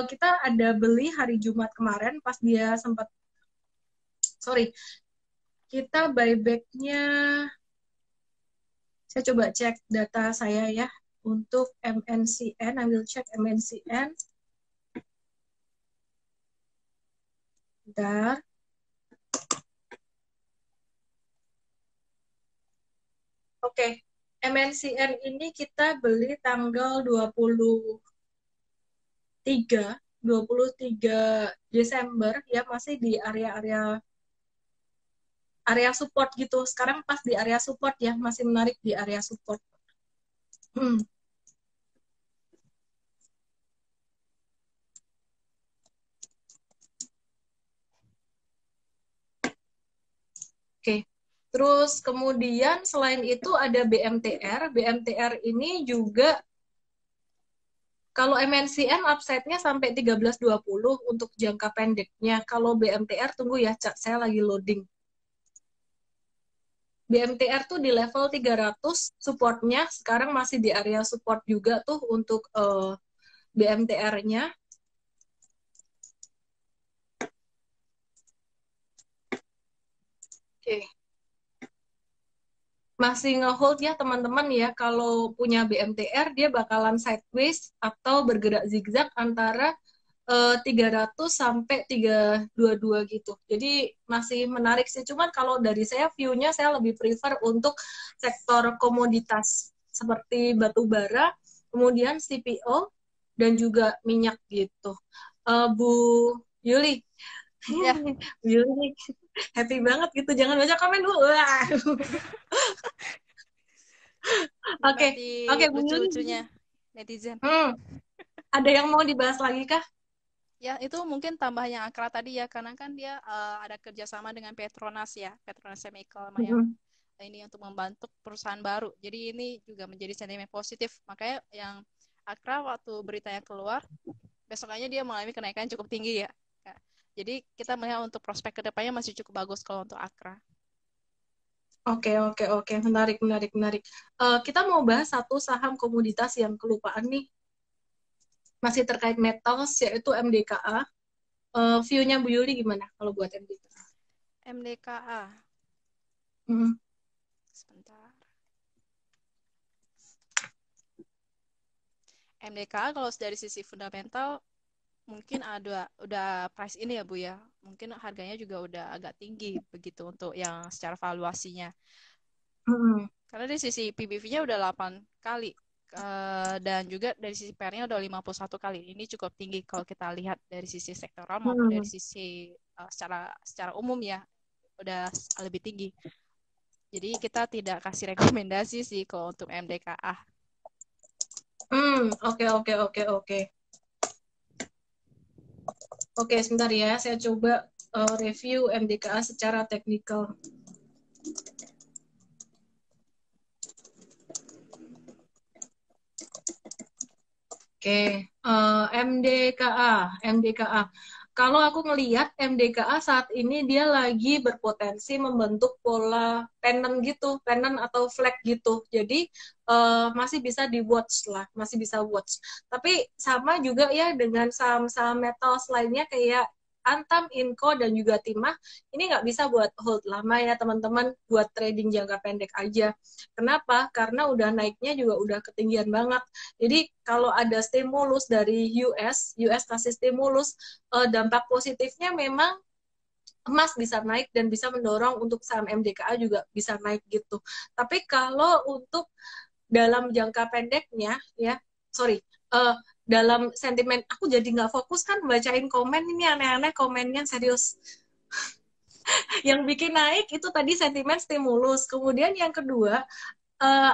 kita ada beli hari Jumat kemarin pas dia sempat kita buyback-nya, saya coba cek data saya ya, untuk MNCN, I will check MNCN. Bentar. Oke, MNCN ini kita beli tanggal 23 Desember, ya masih di area support gitu. Sekarang pas di area support ya, masih menarik di area support. Oke. Terus kemudian selain itu ada BMTR. BMTR ini juga kalau MNCN upside-nya sampai 13.20 untuk jangka pendeknya. Kalau BMTR tunggu ya, saya lagi loading. BMTR tuh di level 300 supportnya, sekarang masih di area support juga tuh untuk BMTR-nya. Oke. Masih nge-hold ya teman-teman ya, kalau punya BMTR dia bakalan sideways atau bergerak zigzag antara 300 sampai 322 gitu. Jadi masih menarik sih. Cuman kalau dari saya view-nya saya lebih prefer untuk sektor komoditas seperti batu bara, kemudian CPO dan juga minyak gitu. Bu Yuli, Ya. Bu Yuli happy banget gitu. Jangan baca komen dulu. Oke, Bu Yuli. Lucu-lucunya netizen. Ada yang mau dibahas lagi kah? Ya, itu mungkin tambahnya Akra tadi ya, karena kan dia ada kerjasama dengan Petronas ya, Petronas Chemical yang ini untuk membantu perusahaan baru. Jadi ini juga menjadi sentimen positif. Makanya yang Akra waktu beritanya keluar, besokannya dia mengalami kenaikan cukup tinggi ya. Jadi kita melihat untuk prospek kedepannya masih cukup bagus kalau untuk Akra. Oke. Menarik. Kita mau bahas satu saham komoditas yang kelupaan nih. Masih terkait metals, yaitu MDKA. View-nya Bu Yuli gimana kalau buat MDKA? MDKA. Sebentar. MDKA kalau dari sisi fundamental mungkin udah price ini ya Bu ya. Mungkin harganya juga udah agak tinggi begitu untuk yang secara valuasinya. Karena dari sisi PBV-nya udah 8 kali. Dan juga dari sisi PER-nya udah 51 kali. Ini cukup tinggi kalau kita lihat dari sisi sektoral maupun dari sisi secara umum ya. Udah lebih tinggi. Jadi kita tidak kasih rekomendasi sih kalau untuk MDKA. Oke, oke, oke, oke. Oke, sebentar ya. Saya coba review MDKA secara teknikal. Oke, MDKA. Kalau aku ngelihat MDKA saat ini dia lagi berpotensi membentuk pola pennant gitu, pennant atau flag gitu. Jadi masih bisa di watch lah, masih bisa watch. Tapi sama juga ya dengan saham-saham metals lainnya kayak Antam, Inco, dan juga Timah, ini nggak bisa buat hold lama ya teman-teman, buat trading jangka pendek aja. Kenapa? Karena udah naiknya juga udah ketinggian banget. Jadi kalau ada stimulus dari US kasih stimulus, dampak positifnya memang emas bisa naik dan bisa mendorong untuk saham MDKA juga bisa naik gitu. Tapi kalau untuk dalam jangka pendeknya ya, sorry, dalam sentimen, aku jadi nggak fokus kan bacain komen ini aneh-aneh komennya serius. Yang bikin naik itu tadi sentimen stimulus. Kemudian yang kedua,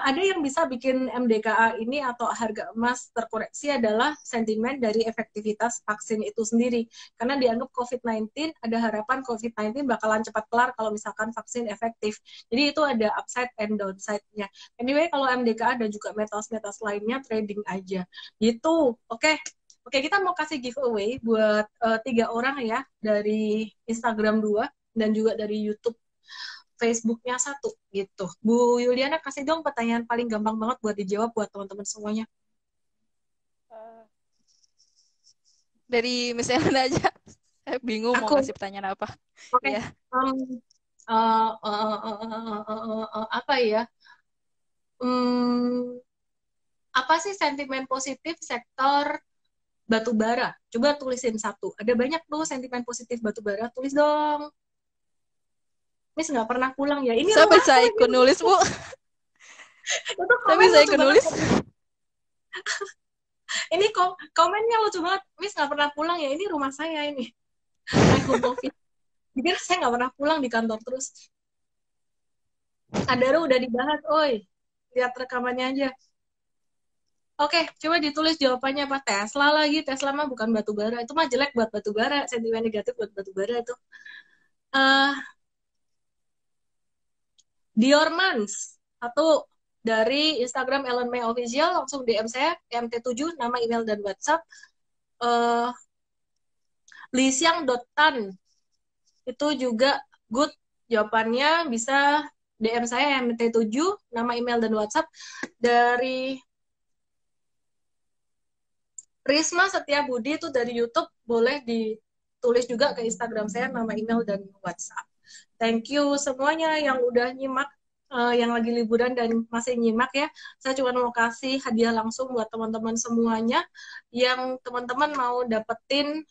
ada yang bisa bikin MDKA ini atau harga emas terkoreksi adalah sentimen dari efektivitas vaksin itu sendiri. Karena dianggap COVID-19, ada harapan COVID-19 bakalan cepat kelar kalau misalkan vaksin efektif. Jadi itu ada upside and downside-nya. Anyway, kalau MDKA dan juga metals-metals lainnya trading aja. Gitu. Oke. Oke, kita mau kasih giveaway buat 3 orang ya dari Instagram 2 dan juga dari YouTube. Facebooknya 1 gitu. Bu Yuliana kasih dong pertanyaan paling gampang banget buat dijawab buat teman-teman semuanya. Dari Miss Ellen aja. Saya bingung mau kasih pertanyaan apa. Oke. Ya. Apa ya? Apa sih sentimen positif sektor batu bara? Coba tulisin 1. Ada banyak tuh sentimen positif batu bara. Tulis dong. Miss nggak pernah pulang ya. Ini Saya rumah bisa ikut nulis, Bu. Saya bisa ikut nulis. Ini komennya lucu banget. Miss nggak pernah pulang ya. Ini rumah saya ini. Jadi saya nggak pernah pulang di kantor terus. Adaro udah dibahas, oi. Lihat rekamannya aja. Oke, coba ditulis jawabannya apa? Tesla lagi. Tesla mah bukan batu bara. Itu mah jelek buat batu bara. Sentimen negatif buat batu bara itu. Diormans. Atau dari Instagram Ellen May Official, langsung DM saya, MT7, nama, email, dan WhatsApp. Lisiang.tan. Itu juga good. Jawabannya bisa DM saya MT7, nama, email, dan WhatsApp. Dari Risma Setia Budi itu dari YouTube, boleh ditulis juga ke Instagram saya, nama, email, dan WhatsApp. Thank you semuanya yang udah nyimak, yang lagi liburan dan masih nyimak ya. Saya cuma mau kasih hadiah langsung buat teman-teman semuanya. Yang teman-teman mau dapetin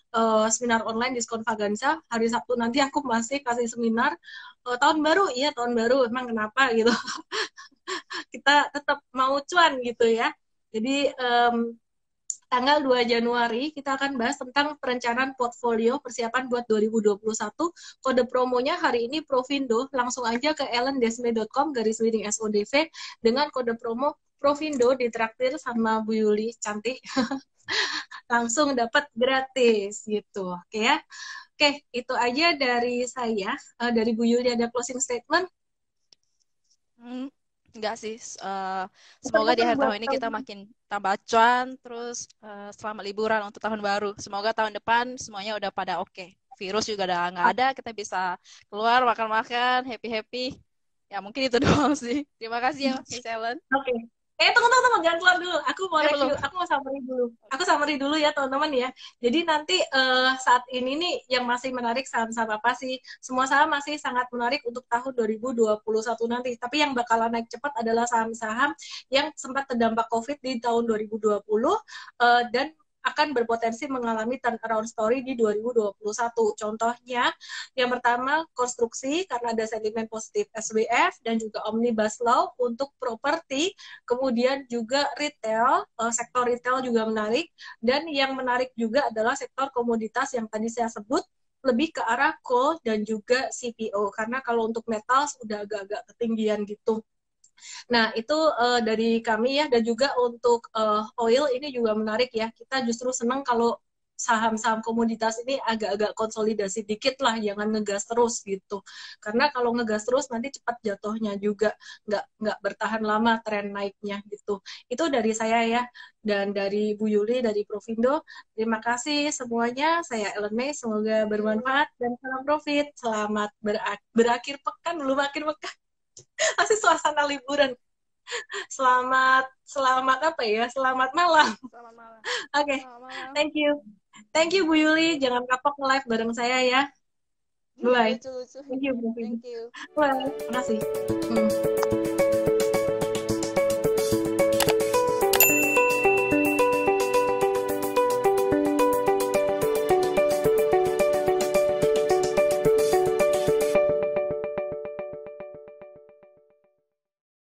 seminar online diskon Vaganza, hari Sabtu nanti aku masih kasih seminar. Tahun baru, iya tahun baru, emang kenapa gitu. Kita tetap mau cuan gitu ya. Jadi tanggal 2 Januari kita akan bahas tentang perencanaan portfolio persiapan buat 2021. Kode promonya hari ini Provindo. Langsung aja ke ellendesme.com/SODV dengan kode promo Provindo ditraktir sama Bu Yuli cantik. Langsung dapat gratis gitu. Oke ya. Oke, itu aja dari saya. Dari Bu Yuli ada closing statement? Enggak sih. Semoga di akhir tahun ini kita makin tambah cuan, terus selamat liburan untuk tahun baru. Semoga tahun depan semuanya udah pada oke. Virus juga udah nggak ada, kita bisa keluar makan-makan, happy-happy. Ya mungkin itu doang sih. Terima kasih ya Miss Ellen. Oke. Tunggu, jangan keluar dulu. Aku mau review, aku mau summary dulu. Aku summary dulu ya teman-teman ya. Jadi nanti saat ini nih yang masih menarik saham-saham apa sih? Semua saham masih sangat menarik untuk tahun 2021 nanti. Tapi yang bakalan naik cepat adalah saham-saham yang sempat terdampak COVID di tahun 2020 dan akan berpotensi mengalami turnaround story di 2021. Contohnya, yang pertama konstruksi karena ada sentimen positif SWF dan juga Omnibus Law untuk properti, kemudian juga retail, sektor retail juga menarik, dan yang menarik juga adalah sektor komoditas yang tadi saya sebut, lebih ke arah coal dan juga CPO, karena kalau untuk metals udah agak-agak ketinggian gitu. Nah, itu dari kami ya, dan juga untuk oil ini juga menarik ya. Kita justru senang kalau saham-saham komoditas ini agak-agak konsolidasi dikit lah, jangan ngegas terus gitu. Karena kalau ngegas terus nanti cepat jatuhnya juga, nggak bertahan lama tren naiknya gitu. Itu dari saya ya, dan dari Bu Yuli, dari Provindo. Terima kasih semuanya. Saya Ellen May, semoga bermanfaat dan salam profit. Selamat berakhir pekan, belum akhir pekan. Masih suasana liburan. Selamat apa ya? Selamat malam. Selamat malam. Oke, Selamat malam. thank you. Thank you Bu Yuli, jangan kapok live bareng saya ya. Bye. Lucu-lucu. Thank you Bu. Thank you. Bye. Terima kasih.